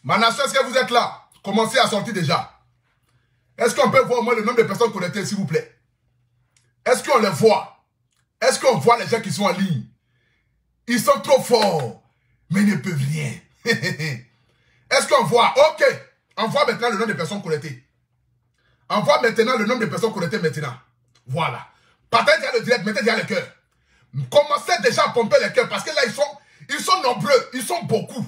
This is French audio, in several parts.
Ma nation, est-ce que vous êtes là? Commencez à sortir déjà. Est-ce qu'on peut voir au moins le nombre de personnes connectées, s'il vous plaît? Est-ce qu'on les voit? Est-ce qu'on voit les gens qui sont en ligne? Ils sont trop forts, mais ils ne peuvent rien. Est-ce qu'on voit? Ok. On voit maintenant le nombre de personnes connectées. On voit maintenant le nombre de personnes connectées maintenant. Voilà. Partagez déjà le direct, mettez déjà le cœur. Commencez déjà à pomper les cœurs parce que là, ils sont nombreux. Ils sont beaucoup.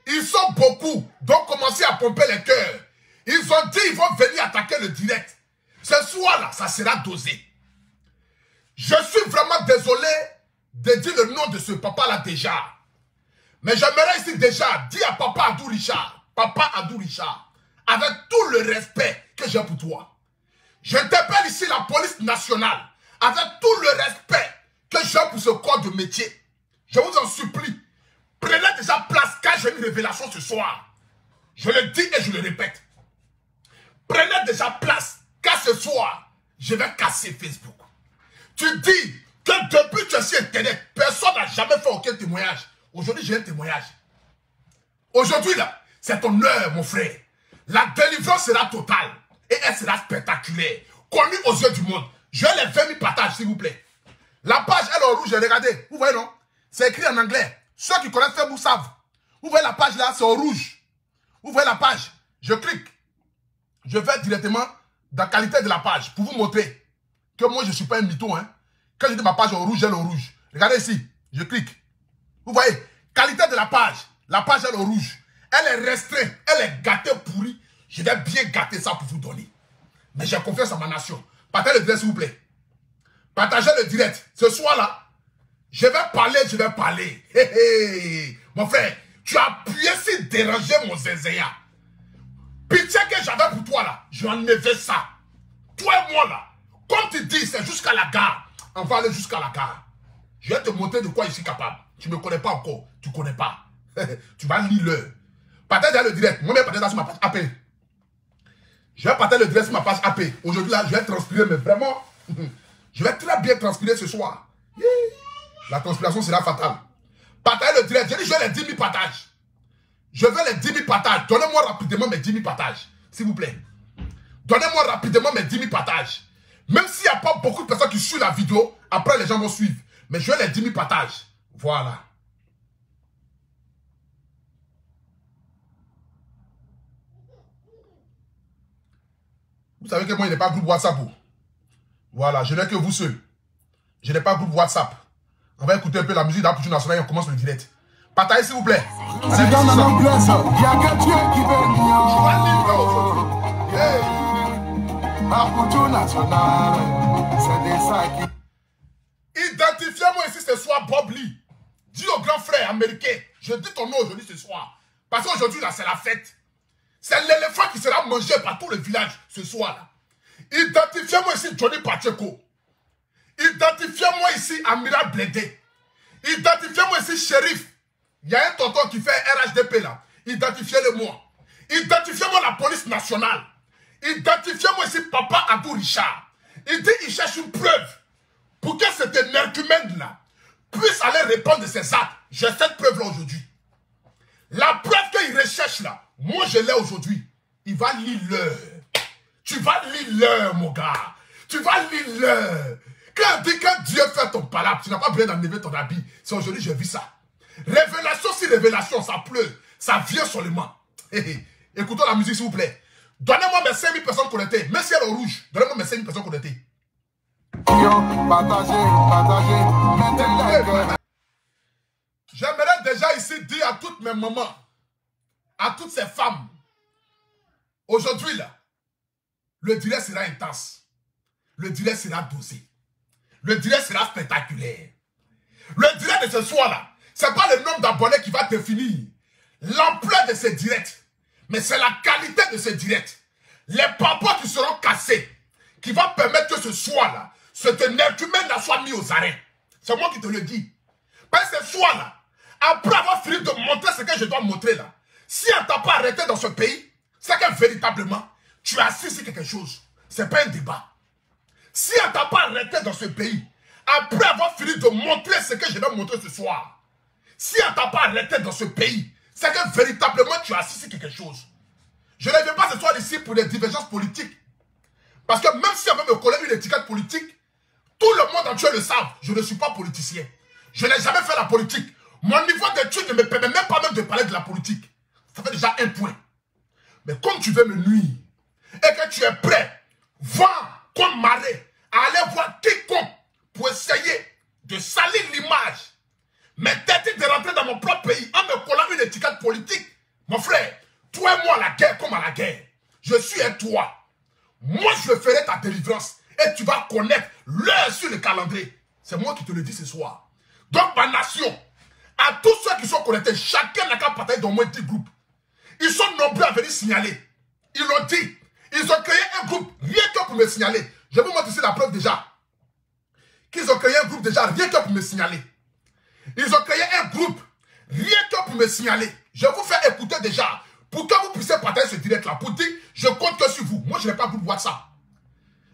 Ils sont beaucoup. Donc, commencez à pomper les cœurs. Ils ont dit qu'ils vont venir attaquer le direct. Ce soir-là, ça sera dosé. Je suis vraiment désolé de dire le nom de ce papa-là déjà. Mais j'aimerais ici déjà dire à Papa Adou Richard, avec tout le respect que j'ai pour toi. J'interpelle ici la police nationale, avec tout le respect que j'ai pour ce corps de métier. Je vous en supplie, prenez déjà place car j'ai une révélation ce soir. Je le dis et je le répète. Prenez déjà place car ce soir, je vais casser Facebook. Tu dis que depuis que tu es sur Internet, personne n'a jamais fait aucun témoignage. Aujourd'hui, j'ai un témoignage. Aujourd'hui, là, c'est ton heure, mon frère. La délivrance sera totale et elle sera spectaculaire, connue aux yeux du monde. Je les 20 000 partages, s'il vous plaît. La page, elle est en rouge, regardez. Vous voyez, non? C'est écrit en anglais. Ceux qui connaissent Facebook savent. Vous voyez la page là, c'est en rouge. Vous voyez la page. Je clique. Je vais directement dans la qualité de la page pour vous montrer que moi, je ne suis pas un mytho. Hein. Quand je dis ma page en rouge, elle est en rouge. Regardez ici. Je clique. Vous voyez, qualité de la page. La page, elle est en rouge. Elle est restreinte. Elle est gâtée, pourrie. Je vais bien gâter ça pour vous donner. Mais j'ai confiance en ma nation. Partagez le direct, s'il vous plaît. Partagez le direct. Ce soir-là, je vais parler. Hé, hé. Mon frère, tu as appuyé si déranger mon zézéa. Pitié que j'avais pour toi, là. Je vais enlever ça. Toi et moi, là. Comme tu dis, c'est jusqu'à la gare. On va aller jusqu'à la gare. Je vais te montrer de quoi je suis capable. Tu ne me connais pas encore. Tu ne connais pas. Tu vas lire l'heure. Partagez le direct. Moi-même, partagez sur ma page AP. Je vais partager le direct sur ma page AP. Aujourd'hui, là, je vais transpirer, mais vraiment, je vais très bien transpirer ce soir. Yeah. La transpiration sera fatale. Partagez le direct. J'ai dit, je veux les 10 000 partages. Je veux les 10 000 partages. Donnez-moi rapidement mes 10 000 partages. S'il vous plaît. Donnez-moi rapidement mes 10 000 partages. Même s'il n'y a pas beaucoup de personnes qui suivent la vidéo, après les gens vont suivre. Mais je veux les 10 000 partages. Voilà. Vous savez que moi, il n'y a pas de groupe WhatsApp. Voilà, je n'ai que vous seul. Je n'ai pas de groupe WhatsApp. On va écouter un peu la musique d'Appuie Nationale et on commence le direct. Partagez s'il vous plaît. C'est dans la langue blesse. Il y a que Dieu qui veut mieux. Je vais livrer aujourd'hui. Appuie Nationale. C'est des sacs. Identifiez-moi ici ce soir, Bob Lee. Dis au grand frère américain. Je dis ton nom aujourd'hui ce soir. Parce qu'aujourd'hui, là, c'est la fête. C'est l'éléphant qui sera mangé par tout le village ce soir-là. Identifiez-moi ici Johnny Pacheco. Identifiez-moi ici Amiral Blédé. Identifiez-moi ici Shérif. Il y a un tonton qui fait RHDP là. Identifiez-le-moi. Identifiez-moi la police nationale. Identifiez-moi ici Papa Adou Richard. Il dit qu'il cherche une preuve pour que cet énergumène là puisse aller répondre de ses actes. J'ai cette preuve là aujourd'hui. La preuve qu'il recherche là, moi je l'ai aujourd'hui. Il va lire l'heure. Tu vas lire l'heure, mon gars. Tu vas lire l'heure. Quand Dieu fait ton palabre, tu n'as pas besoin d'enlever ton habit. C'est aujourd'hui je vis ça. Révélation sur révélation, ça pleut. Ça vient seulement. Écoutons la musique s'il vous plaît. Donnez-moi mes 5000 personnes connectées. Même si elle est rouge, donnez-moi mes 5000 personnes connectées. J'aimerais déjà ici dire à toutes mes mamans, à toutes ces femmes, aujourd'hui là, le direct sera intense. Le direct sera dosé. Le direct sera spectaculaire. Le direct de ce soir là, ce n'est pas le nombre d'abonnés qui va définir l'ampleur de ce direct, mais c'est la qualité de ce direct. Les papas qui seront cassés, qui va permettre que ce soir là, cet énergumène soit mis aux arrêts. C'est moi qui te le dis. Parce que ce soir là, après avoir fini de montrer ce que je dois montrer là, si on ne t'a pas arrêté dans ce pays, c'est que véritablement, tu as assis sur quelque chose. Ce n'est pas un débat. Si on ne t'a pas arrêté dans ce pays, après avoir fini de montrer ce que je vais montrer ce soir, si on ne t'a pas arrêté dans ce pays, c'est que véritablement tu as assisté quelque chose. Je ne viens pas ce soir ici pour des divergences politiques. Parce que même si on veut me coller une étiquette politique, tout le monde entier le savent. Je ne suis pas politicien. Je n'ai jamais fait la politique. Mon niveau d'études ne me permet même pas de parler de la politique. Ça fait déjà un point. Mais comme tu veux me nuire et que tu es prêt, va comme marée, à aller voir quiconque pour essayer de salir l'image, mais d'être de rentrer dans mon propre pays en me collant une étiquette politique. Mon frère, toi et moi à la guerre comme à la guerre. Je suis un toi. Moi je ferai ta délivrance et tu vas connaître l'heure sur le calendrier. C'est moi qui te le dis ce soir. Donc ma nation, à tous ceux qui sont connectés, chacun n'a qu'à partager dans moins 10 groupes. Ils sont nombreux à venir signaler. Ils l'ont dit. Ils ont créé un groupe rien que pour me signaler. Je vous montre ici la preuve déjà. Qu'ils ont créé un groupe déjà rien que pour me signaler. Ils ont créé un groupe rien que pour me signaler. Je vous fais écouter déjà pour que vous puissiez partager ce direct là. Pour dire, je compte que sur vous. Moi, je n'ai pas de groupe WhatsApp.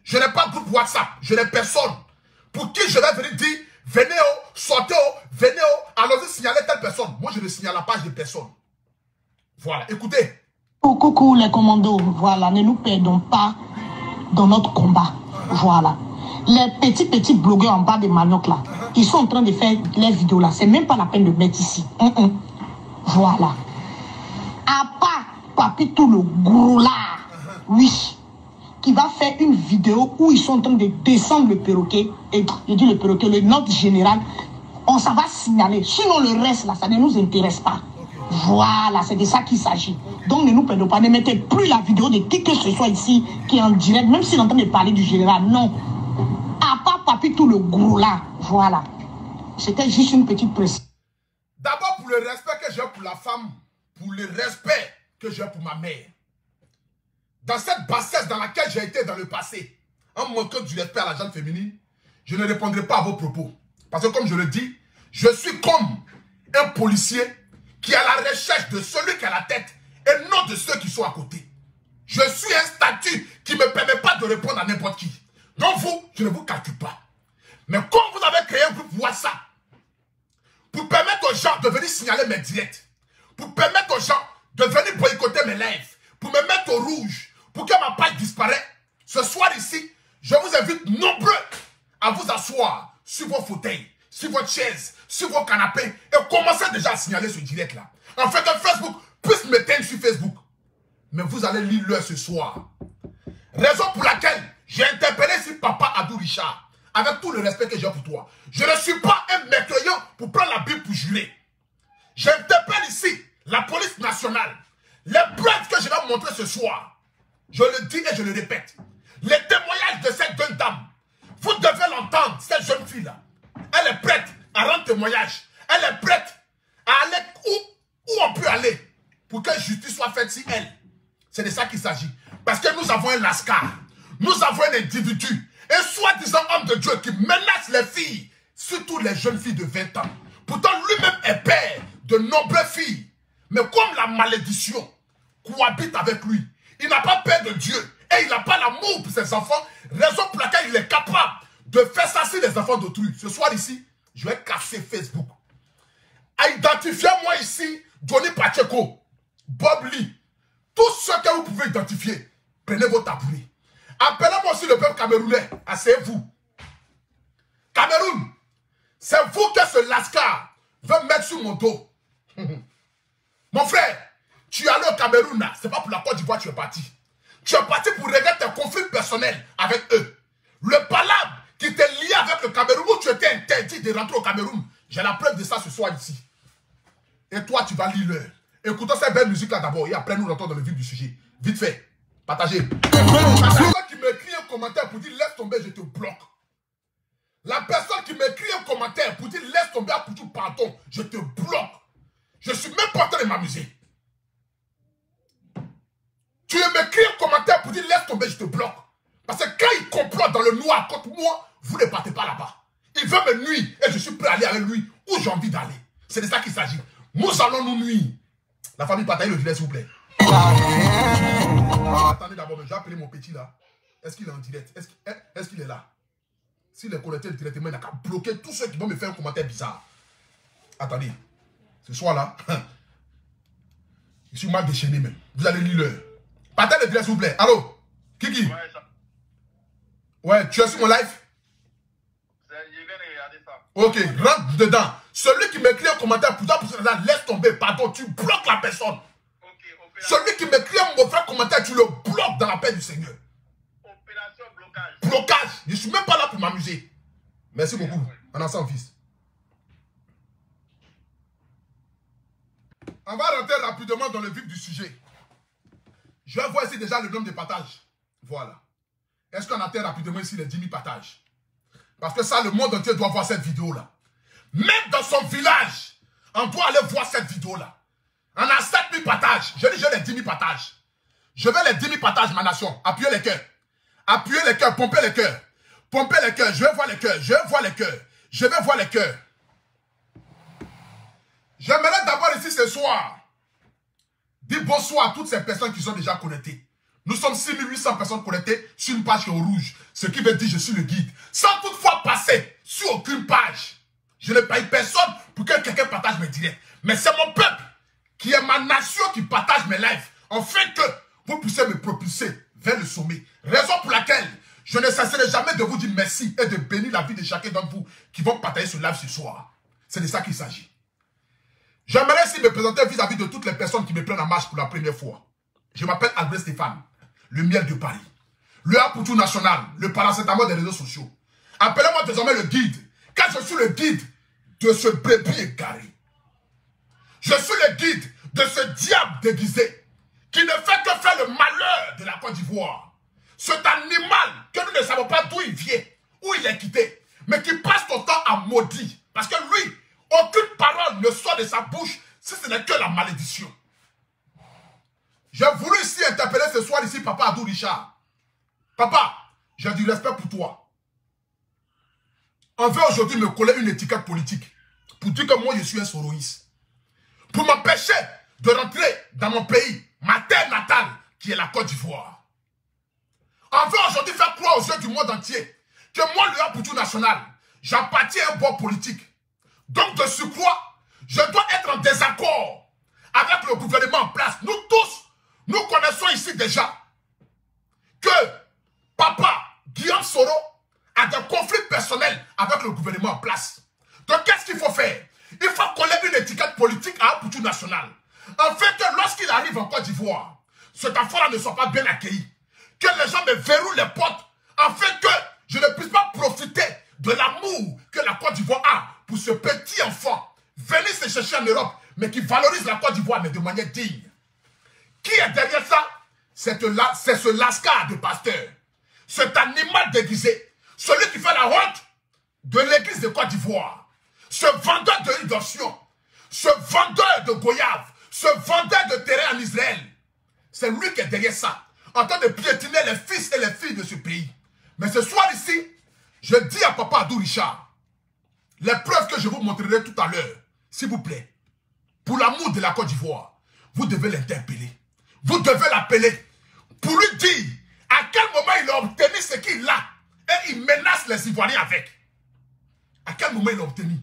Je n'ai pas de groupe WhatsApp. Je n'ai personne. Pour qui je vais venir dire, venez sortez venez allons-y signaler telle personne. Moi, je ne signale la page de personne. Voilà, écoutez. Coucou les commandos, voilà, ne nous perdons pas dans notre combat. Voilà. Les petits blogueurs en bas de Manioc là, ils sont en train de faire les vidéos là. C'est même pas la peine de mettre ici. Voilà. À part Papi tout le gros là, oui, qui va faire une vidéo où ils sont en train de descendre le perroquet. Et je dis le perroquet, le note général, on s'en va signaler. Sinon le reste là, ça ne nous intéresse pas. Voilà, c'est de ça qu'il s'agit. Donc ne nous perdons pas, ne mettez plus la vidéo de qui que ce soit ici qui est en direct, même s'il est en train de parler du général. Non. À part Papi tout le gros là. Voilà. C'était juste une petite précision. D'abord pour le respect que j'ai pour la femme, pour le respect que j'ai pour ma mère. Dans cette bassesse dans laquelle j'ai été dans le passé, en manquant du respect à la gente féminine, je ne répondrai pas à vos propos. Parce que comme je le dis, je suis comme un policier qui est à la recherche de celui qui a la tête et non de ceux qui sont à côté. Je suis un statut qui ne me permet pas de répondre à n'importe qui. Donc vous, je ne vous calcule pas. Mais comme vous avez créé un groupe WhatsApp pour permettre aux gens de venir signaler mes directs, pour permettre aux gens de venir boycotter mes lives, pour me mettre au rouge, pour que ma page disparaisse, ce soir ici, je vous invite nombreux à vous asseoir sur vos fauteuils, sur votre chaise, sur vos canapés et commencez déjà à signaler ce direct là. En fait, que Facebook puisse me teindre sur Facebook. Mais vous allez lire l'heure ce soir. Raison pour laquelle j'ai interpellé ici Papa Abdou Richard, avec tout le respect que j'ai pour toi. Je ne suis pas un mécréant pour prendre la Bible pour jurer. J'interpelle ici la police nationale. Les preuves que je vais montrer ce soir, je le dis et je le répète. Les témoignages de cette jeune dame, vous devez l'entendre, cette jeune fille-là. Elle est prête à rendre témoignage. Elle est prête à aller où on peut aller pour que justice soit faite si elle. C'est de ça qu'il s'agit. Parce que nous avons un lascar. Nous avons un individu. Un soi-disant homme de Dieu qui menace les filles. Surtout les jeunes filles de 20 ans. Pourtant lui-même est père de nombreuses filles. Mais comme la malédiction cohabite avec lui, il n'a pas peur de Dieu. Et il n'a pas l'amour pour ses enfants. Raison pour laquelle il est capable de faire ça sur les enfants d'autrui. Ce soir ici, je vais casser Facebook. Identifiez-moi ici Johnny Pacheco, Bob Lee. Tous ceux que vous pouvez identifier, prenez vos tabourets. Appelez-moi aussi le peuple camerounais. Asseyez-vous. Cameroun, c'est vous que ce lascar veut mettre sur mon dos. Mon frère, tu es allé au Cameroun là. C'est pas pour la Côte d'Ivoire que tu es parti. Tu es parti pour régler tes conflits personnels avec eux. Le palabre qui t'est lié avec le Cameroun, où tu étais interdit de rentrer au Cameroun. J'ai la preuve de ça ce soir ici. Et toi, tu vas lire l'heure. Écoutons cette belle musique là d'abord et après nous rentrons dans le vif du sujet. Vite fait, partagez. La personne qui m'écrit un commentaire pour dire laisse tomber, je te bloque. La personne qui m'écrit un commentaire pour dire laisse tomber, pour tout pardon, je te bloque. Je suis même pas en train de m'amuser. Tu m'écris un commentaire pour dire laisse tomber, je te bloque. Parce que quand il complote dans le noir contre moi, vous ne partez pas là-bas. Il veut me nuire et je suis prêt à aller avec lui où j'ai envie d'aller. C'est de ça qu'il s'agit. Nous allons nous nuire. La famille, partagez le filet s'il vous plaît. Attendez d'abord, je vais appeler mon petit là. Est-ce qu'il est en direct? Est-ce qu'il est là? S'il est connecté directement, il n'a qu'à bloquer tous ceux qui vont me faire un commentaire bizarre. Attendez. Ce soir là, Je suis mal déchaîné même. Vous allez lire l'heure. Partez le direct s'il vous plaît. Allô? Kiki? Ouais, tu es sur mon live? Je viens de regarder ça. Ok, rentre dedans. Celui qui m'écrit un commentaire pour ça, laisse tomber, pardon, tu bloques la personne. Celui qui m'écrit un mauvais commentaire, tu le bloques dans la paix du Seigneur. Opération blocage. Blocage. Je ne suis même pas là pour m'amuser. Merci beaucoup. En ensemble, fils. On va rentrer rapidement dans le vif du sujet. Je vais voir ici déjà le nombre de partages. Voilà. Est-ce qu'on atteint rapidement ici les 10 000 partages? Parce que ça, le monde entier doit voir cette vidéo-là. Même dans son village, on doit aller voir cette vidéo-là. On a 7 000 partages. Je dis, j'ai les 10 000 partages. Je veux les 10 000 partages, ma nation. Appuyez les cœurs. Appuyez les cœurs, pompez les cœurs. Pompez les cœurs. Je vais voir les cœurs. Je vais voir les cœurs. Je vais voir les cœurs. J'aimerais d'abord ici ce soir dire bonsoir à toutes ces personnes qui sont déjà connectées. Nous sommes 6800 personnes connectées sur une page qui est au rouge. Ce qui veut dire que je suis le guide. Sans toutefois passer sur aucune page. Je ne paye personne pour que quelqu'un partage mes directs. Mais c'est mon peuple qui est ma nation qui partage mes lives. Afin que vous puissiez me propulser vers le sommet. Raison pour laquelle je ne cesserai jamais de vous dire merci et de bénir la vie de chacun d'entre vous qui vont partager ce live ce soir. C'est de ça qu'il s'agit. J'aimerais aussi me présenter vis-à-vis de toutes les personnes qui me prennent en marche pour la première fois. Je m'appelle Albert Stéphane, le miel de Paris, le Apoutou national, le paracétamol des réseaux sociaux. Appelez-moi désormais le guide, car je suis le guide de ce bébé égaré. Je suis le guide de ce diable déguisé qui ne fait que faire le malheur de la Côte d'Ivoire. Cet animal que nous ne savons pas d'où il vient, où il est quitté, mais qui passe son temps à maudire. Parce que lui, aucune parole ne sort de sa bouche si ce n'est que la malédiction. J'ai voulu ici interpeller ce soir ici Papa Adou Richard. Papa, j'ai du respect pour toi. On veut aujourd'hui me coller une étiquette politique pour dire que moi je suis un soroïste. Pour m'empêcher de rentrer dans mon pays, ma terre natale, qui est la Côte d'Ivoire. On veut aujourd'hui faire croire aux yeux du monde entier que moi, le Apoutou national, j'appartiens à un bord politique. Donc de surcroît, je dois être en désaccord avec le gouvernement en place. Nous tous, nous connaissons ici déjà que Papa Guillaume Soro a des conflits personnels avec le gouvernement en place. Donc qu'est-ce qu'il faut faire? Il faut coller une étiquette politique à Apoutou national. Afin que lorsqu'il arrive en Côte d'Ivoire, cet enfant-là ne soit pas bien accueilli. Que les gens me verrouillent les portes afin que je ne puisse pas profiter de l'amour que la Côte d'Ivoire a pour ce petit enfant venir se chercher en Europe, mais qui valorise la Côte d'Ivoire, mais de manière digne. Qui est derrière ça? C'est ce lascar de pasteur, cet animal déguisé, celui qui fait la honte de l'église de Côte d'Ivoire, ce vendeur de d'options, ce vendeur de goyave, ce vendeur de terrain en Israël. C'est lui qui est derrière ça, en train de piétiner les fils et les filles de ce pays. Mais ce soir ici, je dis à Papa Adou Richard, les preuves que je vous montrerai tout à l'heure, s'il vous plaît, pour l'amour de la Côte d'Ivoire, vous devez l'interpeller. Vous devez l'appeler pour lui dire à quel moment il a obtenu ce qu'il a et il menace les Ivoiriens avec. À quel moment il a obtenu?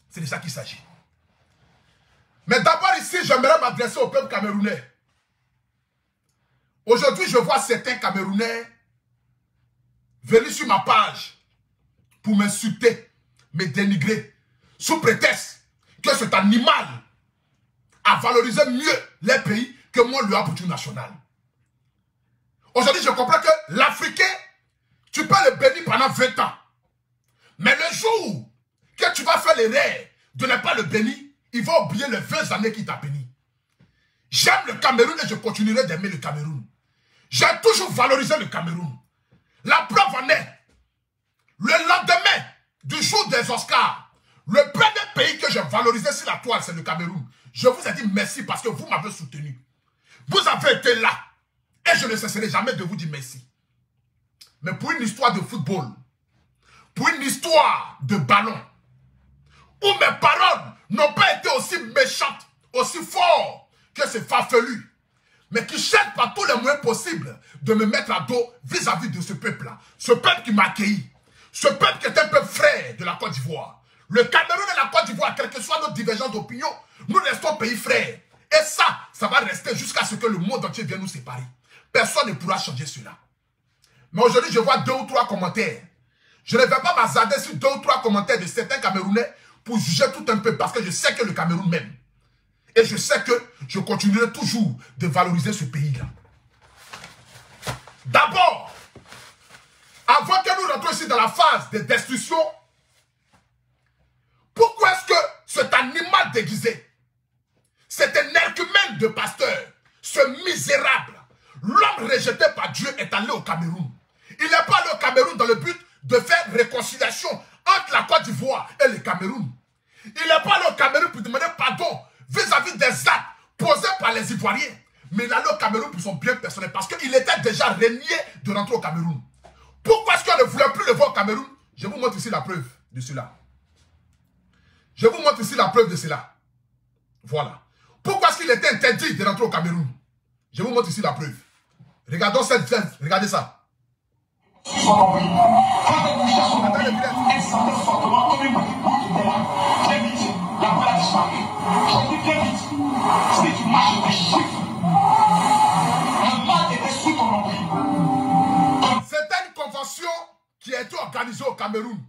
C'est de ça qu'il s'agit. Mais d'abord ici, j'aimerais m'adresser au peuple camerounais. Aujourd'hui, je vois certains Camerounais venir sur ma page pour m'insulter, me dénigrer, sous prétexte que cet animal a valorisé mieux les pays que moi, le Apoutou national. Aujourd'hui, je comprends que l'Africain, tu peux le bénir pendant 20 ans. Mais le jour que tu vas faire l'erreur de ne pas le bénir, il va oublier les 20 années qu'il t'a béni. J'aime le Cameroun et je continuerai d'aimer le Cameroun. J'ai toujours valorisé le Cameroun. La preuve en est, le lendemain du jour des Oscars, le premier pays que j'ai valorisé sur la toile, c'est le Cameroun. Je vous ai dit merci parce que vous m'avez soutenu. Vous avez été là. Et je ne cesserai jamais de vous dire merci. Mais pour une histoire de football, pour une histoire de ballon, où mes paroles n'ont pas été aussi méchantes, aussi fortes que ce farfelu, mais qui cherche par tous les moyens possibles de me mettre à dos vis-à-vis de ce peuple-là. Ce peuple qui m'a accueilli. Ce peuple qui est un peuple frère de la Côte d'Ivoire. Le Cameroun et la Côte d'Ivoire, quelle que soit notre divergence d'opinion, nous restons pays frères. Et ça va rester jusqu'à ce que le monde entier vienne nous séparer. Personne ne pourra changer cela. Mais aujourd'hui, je vois 2 ou 3 commentaires. Je ne vais pas m'hasarder sur 2 ou 3 commentaires de certains Camerounais pour juger tout un peu parce que je sais que le Cameroun m'aime. Et je sais que je continuerai toujours de valoriser ce pays-là. D'abord, avant que nous rentrions ici dans la phase de destruction, pourquoi est-ce que cet animal déguisé, cet énergumène de pasteur, ce misérable, l'homme rejeté par Dieu est allé au Cameroun? Il n'est pas allé au Cameroun dans le but de faire réconciliation entre la Côte d'Ivoire et le Cameroun. Il n'est pas allé au Cameroun pour demander pardon vis-à-vis des actes posés par les Ivoiriens. Mais il est allé au Cameroun pour son bien personnel parce qu'il était déjà renié de rentrer au Cameroun. Pourquoi est-ce qu'on ne voulait plus le voir au Cameroun? Je vous montre ici la preuve de cela. Je vous montre ici la preuve de cela. Voilà. Pourquoi est-ce qu'il était interdit de rentrer au Cameroun? Je vous montre ici la preuve. Regardons cette scène. Regardez ça. Quand elle touchait son nombril, elle sentait fortement comme une petite boule qui était là. Très vite, la boule a disparu. J'ai dit très vite, si tu marches des chiffres, un mal était sous ton nombril. C'était une convention qui a été organisée au Cameroun.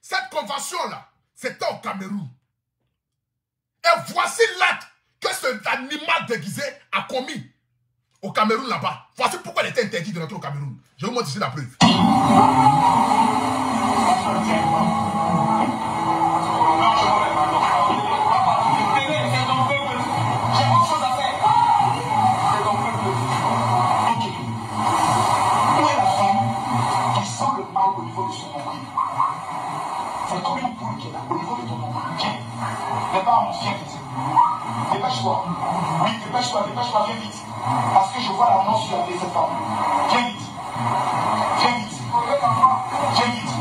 Cette convention-là, c'était au Cameroun. Et voici l'acte que cet animal déguisé a commis au Cameroun là-bas. Voici pourquoi il était interdit de rentrer au Cameroun. Je vous montre ici la preuve. C'est comme une poule qui est là, au niveau de ton nombril. Viens. Mais pas en viens vite. Dépêche-toi. Oui, dépêche-toi, viens vite. Parce que je vois la mort sur la tête de cette femme. Viens vite. Viens vite. Viens vite.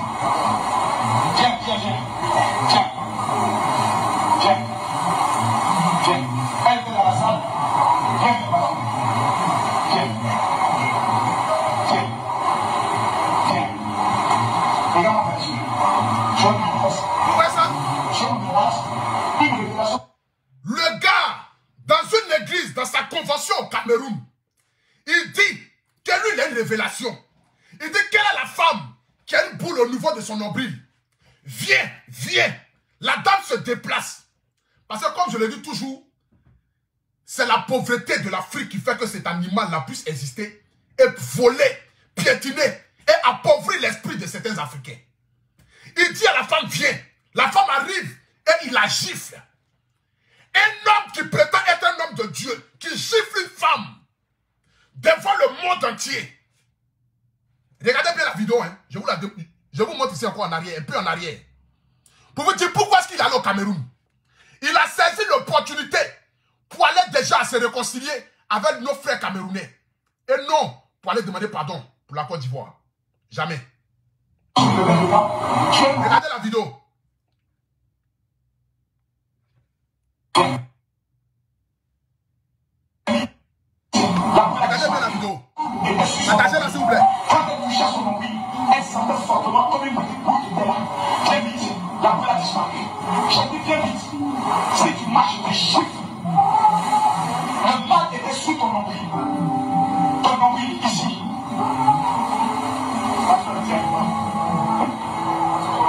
Viens. Viens. Elle était dans la salle. Viens, madame. Viens. Regarde ma peinture. Le gars, dans une église, dans sa convention au Cameroun, il dit que lui, il a une révélation. Il dit quelle est la femme qui a une boule au niveau de son nombril. Viens. La dame se déplace. Parce que comme je le dis toujours, c'est la pauvreté de l'Afrique qui fait que cet animal-là puisse exister et voler, piétiner et appauvrir l'esprit de certains Africains. Il dit à la femme, viens. La femme arrive et il la gifle. Un homme qui prétend être un homme de Dieu, qui gifle une femme devant le monde entier. Regardez bien la vidéo, hein. Je vous montre ici encore en arrière, un peu en arrière. Pour vous dire pourquoi est-ce qu'il est allé au Cameroun. Il a saisi l'opportunité pour aller déjà se réconcilier avec nos frères camerounais. Et non pour aller demander pardon pour la Côte d'Ivoire. Jamais. Regardez la vidéo. Regardez bien la vidéo. Attachez-la s'il vous plaît. Quand elle touchait son nombril, elle sentait fortement comme une petite boule qui était là. Très vite, la boule a disparu. J'ai dit très vite, si tu marches des chiffres, un mal était sous ton nombril. Ton nombril ici.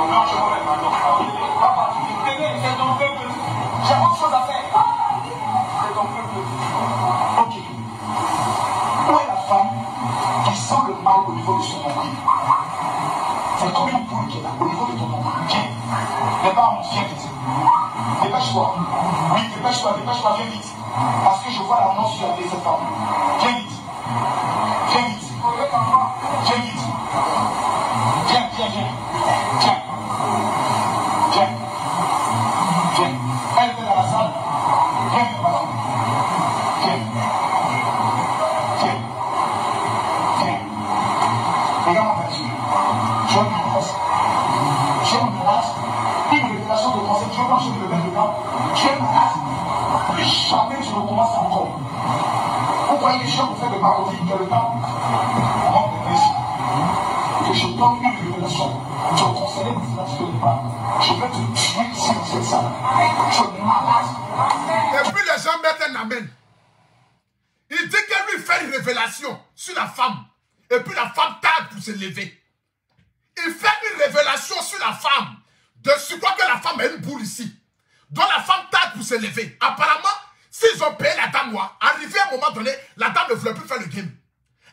Non, je relève ma langue. Papa, c'est ton peuple. J'ai autre chose à faire. C'est ton peuple. Ok. Où est la femme qui sent le mal au niveau de son nombril? C'est comme une poule qui est là, au niveau de ton nombril. Viens. Mais pas en viens vite. Dépêche-toi. Oui, dépêche-toi, viens vite. Parce que je vois la mort sur la tête de cette femme. Viens vite. Viens vite. Viens vite. Viens. Elle était dans la salle. Viens, madame. Viens. Regarde ma peinture. Je me menace. Une révélation de conseil. Je vais marcher de le mettre dedans. Je me menace. Plus jamais je recommence encore. Vous voyez les gens qui font de parodie quelque temps. Comment on ici? Que je donne une révélation. Je conseillais mes finances de départ. Je vais te tuer ici dans cette salle. Je me malade. Et puis les gens mettent un amen. Il dit que lui fait une révélation sur la femme. Et puis la femme tarde pour se lever. Il fait une révélation sur la femme. De surcroît que la femme a une boule ici. Donc la femme tarde pour se lever. Apparemment, s'ils ont payé la dame, arrivé à un moment donné, la dame ne voulait plus faire le game.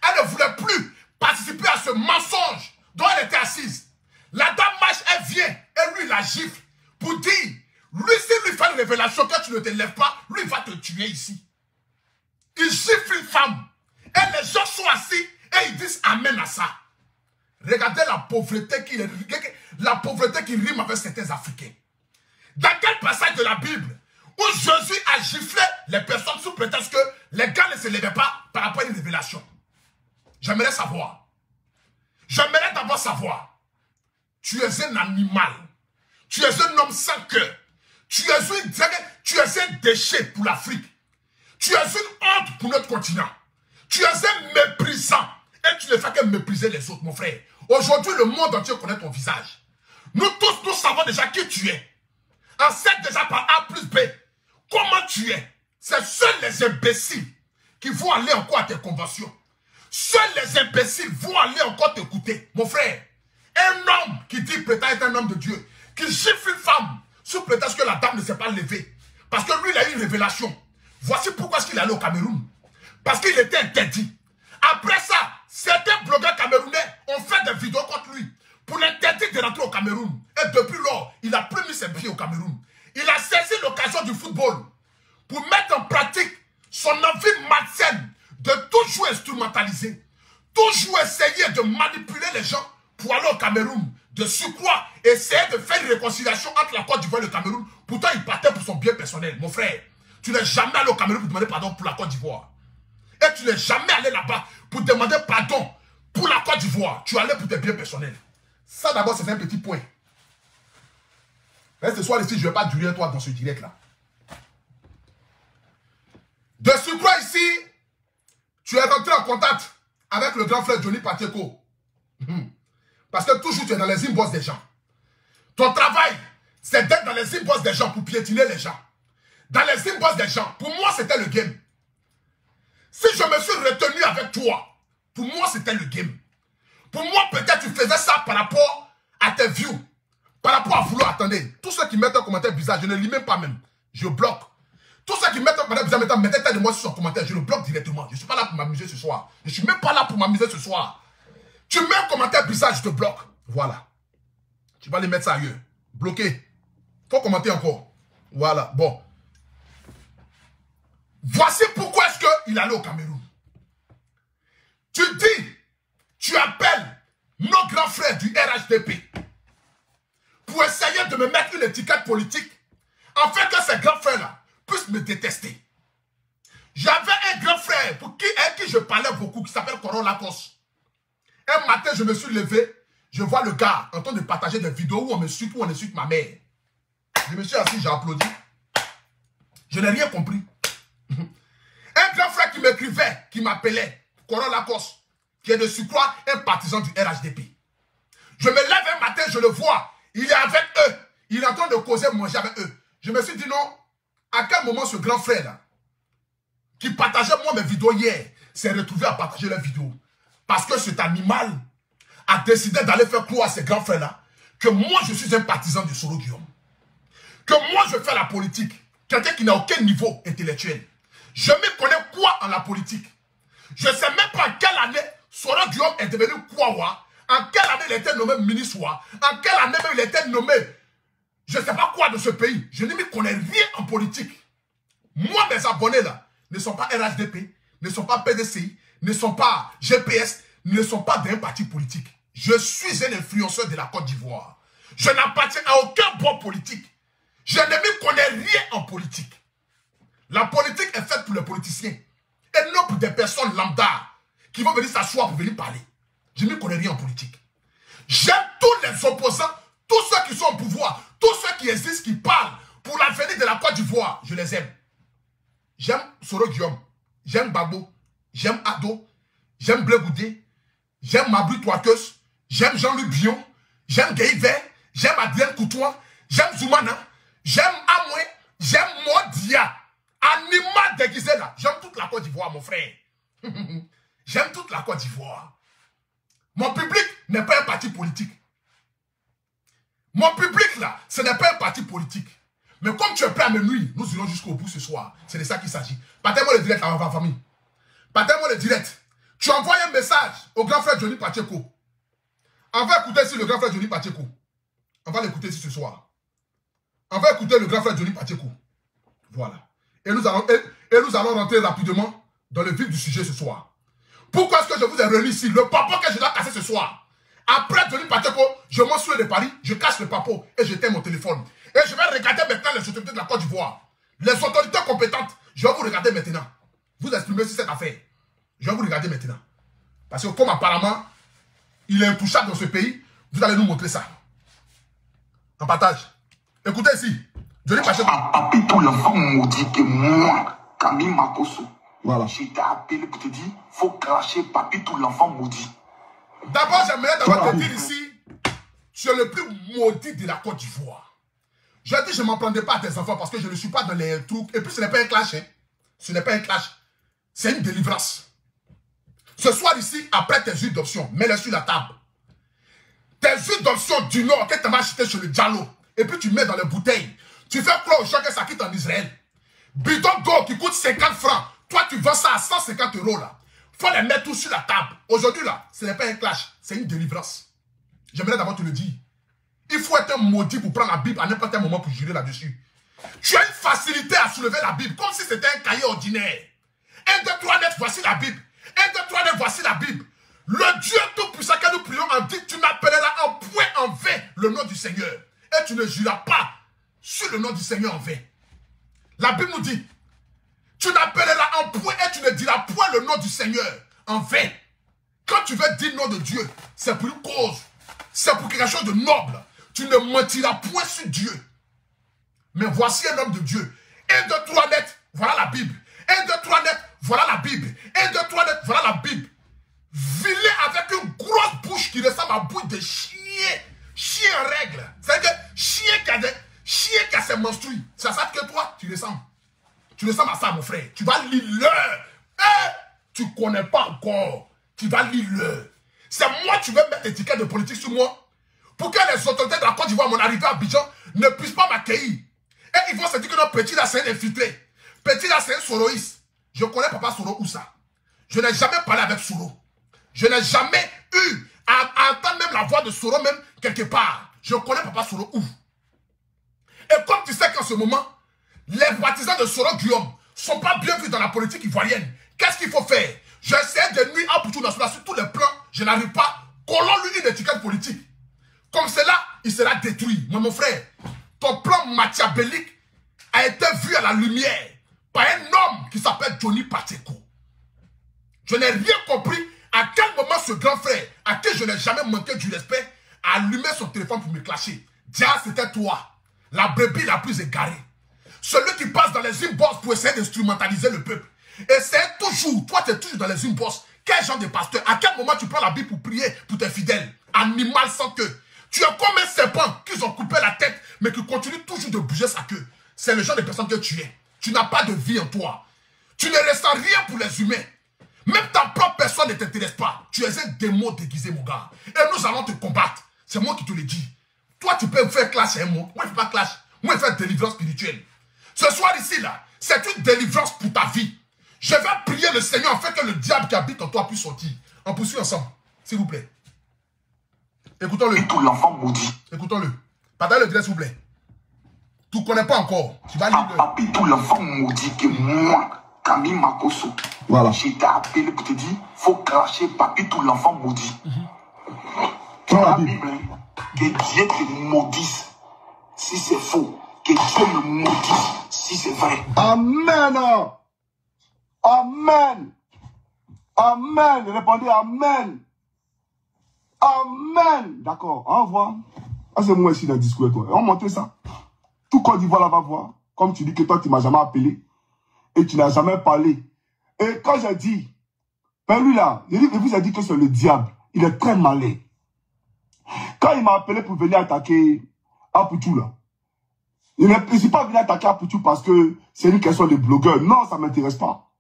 Elle ne voulait plus participer à ce mensonge dont elle était assise. La dame marche, elle vient, et lui la gifle pour dire, lui s'il lui fait une révélation que tu ne te lèves pas, lui il va te tuer ici. Il gifle une femme. Et les gens sont assis et ils disent amen à ça. Regardez la pauvreté qui rime avec certains Africains. Dans quel passage de la Bible où Jésus a giflé les personnes sous prétexte que les gars ne se levaient pas par rapport à une révélation? J'aimerais savoir. J'aimerais d'abord savoir. Tu es un animal. Tu es un homme sans cœur. Tu es un déchet pour l'Afrique. Tu es une honte pour notre continent. Tu es un méprisant. Et tu ne fais que mépriser les autres, mon frère. Aujourd'hui, le monde entier connaît ton visage. Nous tous, nous savons déjà qui tu es. On sait déjà par A plus B comment tu es. C'est seuls les imbéciles qui vont aller encore à tes conventions. Seuls les imbéciles vont aller encore t'écouter. Mon frère, un homme qui dit prétend être un homme de Dieu, qui gifle une femme sous prétexte que la dame ne s'est pas levée. Parce que lui, il a eu une révélation. Voici pourquoi est-ce qu'il est allé au Cameroun. Parce qu'il était interdit. Après ça, certains blogueurs camerounais ont fait des vidéos contre lui pour l'interdire de rentrer au Cameroun. Et depuis lors, il a plus mis ses pieds au Cameroun. Il a saisi l'occasion du football pour mettre en pratique son envie malsaine de toujours instrumentaliser, toujours essayer de manipuler les gens pour aller au Cameroun. De surcroît, essayer de faire une réconciliation entre la Côte d'Ivoire et le Cameroun. Pourtant, il partait pour son bien personnel. Mon frère, tu n'es jamais allé au Cameroun pour demander pardon pour la Côte d'Ivoire. Et tu n'es jamais allé là-bas pour demander pardon pour la Côte d'Ivoire. Tu allais pour tes biens personnels. Ça d'abord, c'est un petit point. Mais ce soir ici, je ne vais pas durer toi dans ce direct-là. De surcroît ici, tu es rentré en contact avec le grand frère Johnny Pacheco. Parce que toujours tu es dans les inbox des gens. Ton travail, c'est d'être dans les inbox des gens pour piétiner les gens. Dans les inbox des gens, pour moi, c'était le game. Si je me suis retenu avec toi, pour moi, c'était le game. Pour moi, peut-être tu faisais ça par rapport à tes views. Par rapport à vouloir, attendez, tous ceux qui mettent un commentaire bizarre, je ne lis même pas même. Je bloque. Tous ceux qui mettent un commentaire bizarre, mettez tête de moi sur son commentaire, je le bloque directement. Je ne suis pas là pour m'amuser ce soir. Je ne suis même pas là pour m'amuser ce soir. Tu mets un commentaire bizarre, je te bloque. Voilà. Tu vas les mettre ça ailleurs. Bloqué. Faut commenter encore. Voilà. Bon. Voici pourquoi est-ce qu'il allait au Cameroun. Tu dis, tu appelles nos grands frères du RHDP pour essayer de me mettre une étiquette politique afin que ces grands frères-là puissent me détester. J'avais un grand frère avec qui je parlais beaucoup qui s'appelle Coron Lacoste. Un matin, je me suis levé, je vois le gars en train de partager des vidéos où on insulte ma mère. Je me suis assis, j'ai applaudi. Je n'ai rien compris. Un grand frère qui m'écrivait, qui m'appelait, Coron Lacoste, qui est de surcroît un partisan du RHDP. Je me lève un matin, je le vois, il est avec eux, il est en train de causer, manger avec eux. Je me suis dit non, à quel moment ce grand frère-là, qui partageait moi mes vidéos hier, s'est retrouvé à partager leurs vidéos? Parce que cet animal a décidé d'aller faire croire à ces grands frères-là que moi je suis un partisan de Soro Guillaume. Que moi je fais la politique. Quelqu'un qui n'a aucun niveau intellectuel. Je me connais quoi en la politique? Je ne sais même pas en quelle année Soro Guillaume est devenu Kwawa. En quelle année il était nommé ministre. En quelle année il était nommé je ne sais pas quoi de ce pays. Je ne me connais rien en politique. Moi, mes abonnés là ne sont pas RHDP, ne sont pas PDCI, ne sont pas GPS, ne sont pas d'un parti politique. Je suis un influenceur de la Côte d'Ivoire. Je n'appartiens à aucun bon politique. Je ne me connais rien en politique. La politique est faite pour les politiciens. Et non pour des personnes lambda qui vont venir s'asseoir pour venir parler. Je ne me connais rien en politique. J'aime tous les opposants, tous ceux qui sont au pouvoir, tous ceux qui existent, qui parlent pour l'avenir de la Côte d'Ivoire. Je les aime. J'aime Soro Guillaume. J'aime Babo. J'aime Ado, j'aime Blé Goudé, j'aime Mabri Touakeus, j'aime Jean-Luc Bion, j'aime Gaïvé, j'aime Adrien Coutouan, j'aime Zoumana, j'aime Amoué, j'aime Modia. Animal déguisé là. J'aime toute la Côte d'Ivoire, mon frère. J'aime toute la Côte d'Ivoire. Mon public n'est pas un parti politique. Mon public là, ce n'est pas un parti politique. Mais comme tu es prêt à me nuire, nous irons jusqu'au bout ce soir. C'est de ça qu'il s'agit. Partez-moi le direct à ma famille. Partez-moi le direct. Tu envoies un message au grand frère Johnny Pacheco. On va écouter ici le grand frère Johnny Pacheco. On va l'écouter ici ce soir. On va écouter le grand frère Johnny Pacheco. Voilà. Et nous allons rentrer rapidement dans le vif du sujet ce soir. Pourquoi est-ce que je vous ai réuni ici? Le papo que je dois casser ce soir. Après Johnny Pacheco, je m'en suis de Paris, je casse le papo et j'éteins mon téléphone. Et je vais regarder maintenant les autorités de la Côte d'Ivoire. Les autorités compétentes, je vais vous regarder maintenant. Vous exprimer sur cette affaire. Je vais vous regarder maintenant. Parce que comme apparemment, il est intouchable dans ce pays, vous allez nous montrer ça. En partage. Écoutez ici. Johnny Pacheco. Papi, tout l'enfant maudit que moi, Camille Makoso. Voilà. Je t'ai appelé pour te dire, faut cracher Papi, tout l'enfant maudit. D'abord, j'aimerais d'abord te dire ici, tu es le plus maudit de la Côte d'Ivoire. Je dis, je ne m'en prendrai pas à tes enfants parce que je ne suis pas dans les trucs. Et puis, ce n'est pas un clash. Hein. Ce n'est pas un clash. C'est une délivrance. Ce soir ici, après tes huiles d'option, mets-les sur la table. Tes huiles d'option du Nord, que tu vas acheter chez le Diallo, et puis tu mets dans les bouteilles. Tu fais croire aux gens que ça quitte en Israël. Bidon d'eau qui coûte 50 francs. Toi, tu vends ça à 150 € là. Il faut les mettre tous sur la table. Aujourd'hui là, ce n'est pas un clash, c'est une délivrance. J'aimerais d'abord te le dire. Il faut être un maudit pour prendre la Bible à n'importe quel moment pour jurer là-dessus. Tu as une facilité à soulever la Bible comme si c'était un cahier ordinaire. 1, 2, 3 net, voici la Bible. 1, 2, 3 net, voici la Bible. Le Dieu tout-puissant que nous prions en dit, tu n'appelleras en point en vain le nom du Seigneur. Et tu ne jureras pas sur le nom du Seigneur en vain. La Bible nous dit, tu n'appelleras en point et tu ne diras point le nom du Seigneur en vain. Quand tu veux dire le nom de Dieu, c'est pour une cause. C'est pour quelque chose de noble. Tu ne mentiras point sur Dieu. Mais voici un homme de Dieu. 1, 2, 3 net, voilà la Bible. 1, 2, 3 net, voilà la Bible. 1, 2, 3 net, voilà la Bible. Vilain avec une grosse bouche qui ressemble à bouche de chien. Chien en règle. C'est-à-dire chien qui a ses menstrues. C'est à ça que toi, tu ressembles. Tu ressembles à ça, mon frère. Tu vas lire l'heure. Tu ne connais pas encore. Tu vas lire l'heure. C'est moi, tu veux mettre l'étiquette de politique sur moi pour que les autorités de la Côte d'Ivoire, mon arrivée à Abidjan, ne puissent pas m'accueillir. Et ils vont se dire que notre petit là, c'est un infiltré. Petit là, c'est un soroïste. Je connais Papa Soro où ça. Je n'ai jamais parlé avec Soro. Je n'ai jamais eu à entendre même la voix de Soro, même quelque part. Je connais Papa Soro où. Et comme tu sais qu'en ce moment, les partisans de Soro Guillaume ne sont pas bien vus dans la politique ivoirienne, qu'est-ce qu'il faut faire? J'essaie de nuire à Poutou Nassoula sur tous les plans. Je n'arrive pas. Collons-lui une étiquette politique. Comme cela, il sera détruit. Moi, mon frère, ton plan machiavélique a été vu à la lumière par un homme qui s'appelle Johnny Pacheco. Je n'ai rien compris à quel moment ce grand frère, à qui je n'ai jamais manqué du respect, a allumé son téléphone pour me clasher. Dia, c'était toi, la brebis la plus égarée. Celui qui passe dans les inbox pour essayer d'instrumentaliser le peuple. Et c'est toujours, toi tu es toujours dans les inbox. Quel genre de pasteur? À quel moment tu prends la Bible pour prier pour tes fidèles? Animal sans queue. Tu es comme un serpent qu'ils ont coupé la tête, mais qui continue toujours de bouger sa queue. C'est le genre de personne que tu es. Tu n'as pas de vie en toi. Tu ne ressens rien pour les humains. Même ta propre personne ne t'intéresse pas. Tu es un démon déguisé, mon gars. Et nous allons te combattre. C'est moi qui te le dis. Toi, tu peux me faire clash et moi. Moi, je ne fais pas clash. Moi, je fais délivrance spirituelle. Ce soir ici, là, c'est une délivrance pour ta vie. Je vais prier le Seigneur afin que le diable qui habite en toi puisse sortir. On poursuit ensemble, s'il vous plaît. Écoutons-le. Et tout l'enfant maudit. Écoutons-le. Partagez le direct, s'il vous plaît. Tu ne connais pas encore. Tu vas lire le... Papi, tout l'enfant maudit que moi, Camille Makoso. Voilà. Je t'ai appelé pour te dire, faut cracher Papi, tout l'enfant maudit. Prends la La Bible. Bible, hein, que Dieu te maudisse si c'est faux. Que Dieu me maudisse si c'est vrai. Amen. Amen. Amen. Répondez Amen. Amen. D'accord. Au revoir. Ah, c'est moi ici dans le discours. Toi. On montre ça. Tout Côte d'Ivoire là va voir. Comme tu dis que toi, tu ne m'as jamais appelé. Et tu n'as jamais parlé. Et quand j'ai dit, ben lui là, il vous a dit que c'est le diable. Il est très malin. Quand il m'a appelé pour venir attaquer Apoutou là, Il n'est pas venu attaquer Apoutou parce que c'est une question de blogueur. Non, ça ne m'intéresse pas.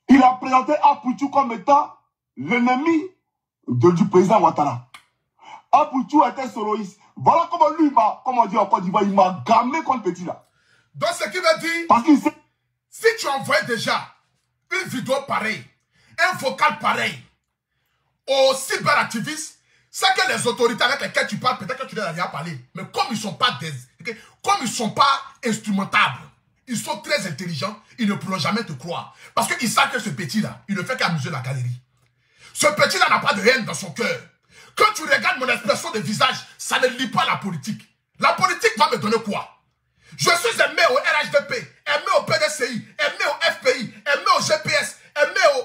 Il a présenté Apoutou comme étant l'ennemi du président Ouattara. Apoutou était soloiste. Voilà comment lui, comme on dit en Côte d'Ivoire, il m'a gamé contre Petit là. Donc ce qui veut dire, parce qu'il sait... si tu envoies déjà une vidéo pareille, un vocal pareil aux cyberactivistes, c'est que les autorités avec lesquelles tu parles, peut-être que tu n'as rien parlé, mais comme ils ne sont pas instrumentables, ils sont très intelligents, ils ne pourront jamais te croire. Parce qu'ils savent que ce petit-là, il ne fait qu'amuser la galerie. Ce petit-là n'a pas de haine dans son cœur. Quand tu regardes mon expression de visage, ça ne lit pas la politique. La politique va me donner quoi? Je suis aimé au RHDP, aimé au PDCI, aimé au FPI, aimé au GPS, aimé au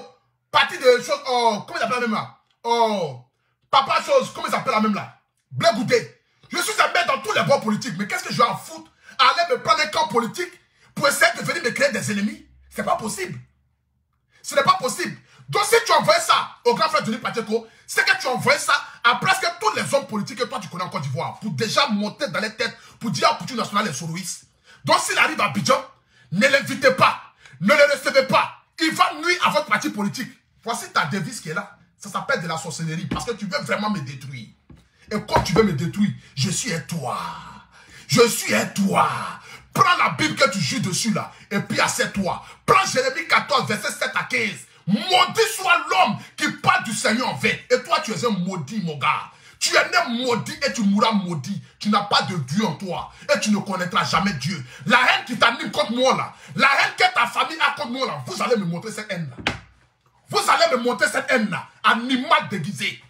parti de choses, comment ils appellent la même là? Papa chose, comment ils appellent la même là? Blé Goudé. Je suis aimé dans tous les bords politiques, mais qu'est-ce que je vais en foutre? Aller me prendre un camp politique pour essayer de venir me créer des ennemis? C'est pas possible. Ce n'est pas possible. Donc si tu envoies ça au grand frère Denis Pacheco, c'est que tu envoies ça à presque tous les hommes politiques que toi tu connais en Côte d'Ivoire, pour déjà monter dans les têtes, pour dire à Poutou National et soloistes. Donc s'il arrive à Abidjan, ne l'invitez pas, ne le recevez pas. Il va nuire à votre parti politique. Voici ta devise qui est là. Ça s'appelle de la sorcellerie, parce que tu veux vraiment me détruire. Et comme tu veux me détruire, je suis un toi. Je suis un toi. Prends la Bible que tu joues dessus là, et puis assieds-toi. Prends Jérémie 14, verset 7 à 15. Maudit soit l'homme qui parle du Seigneur en vain. Et toi, tu es un maudit, mon gars. Tu es né maudit et tu mourras maudit. Tu n'as pas de Dieu en toi. Et tu ne connaîtras jamais Dieu. La haine qui t'anime contre moi là, la haine que ta famille a contre moi là, vous allez me montrer cette haine là. Vous allez me montrer cette haine là, animal déguisé.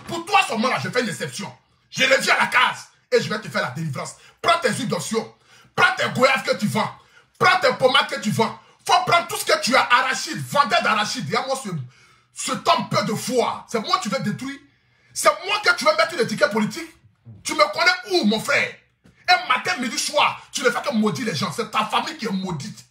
Pour toi seulement là, je fais une exception. Je le dis à la case et je vais te faire la délivrance. Prends tes huiles d'onction. Prends tes goyaves que tu vends. Prends tes pommades que tu vends. Faut prendre tout ce que tu as, arachide, vendeur d'arachide. Il y a moi ce temps peu de foi. C'est moi que tu veux détruire. C'est moi que tu veux mettre une étiquette politique. Tu me connais où, mon frère? Un matin, midi, soir, tu ne fais que maudire les gens. C'est ta famille qui est maudite.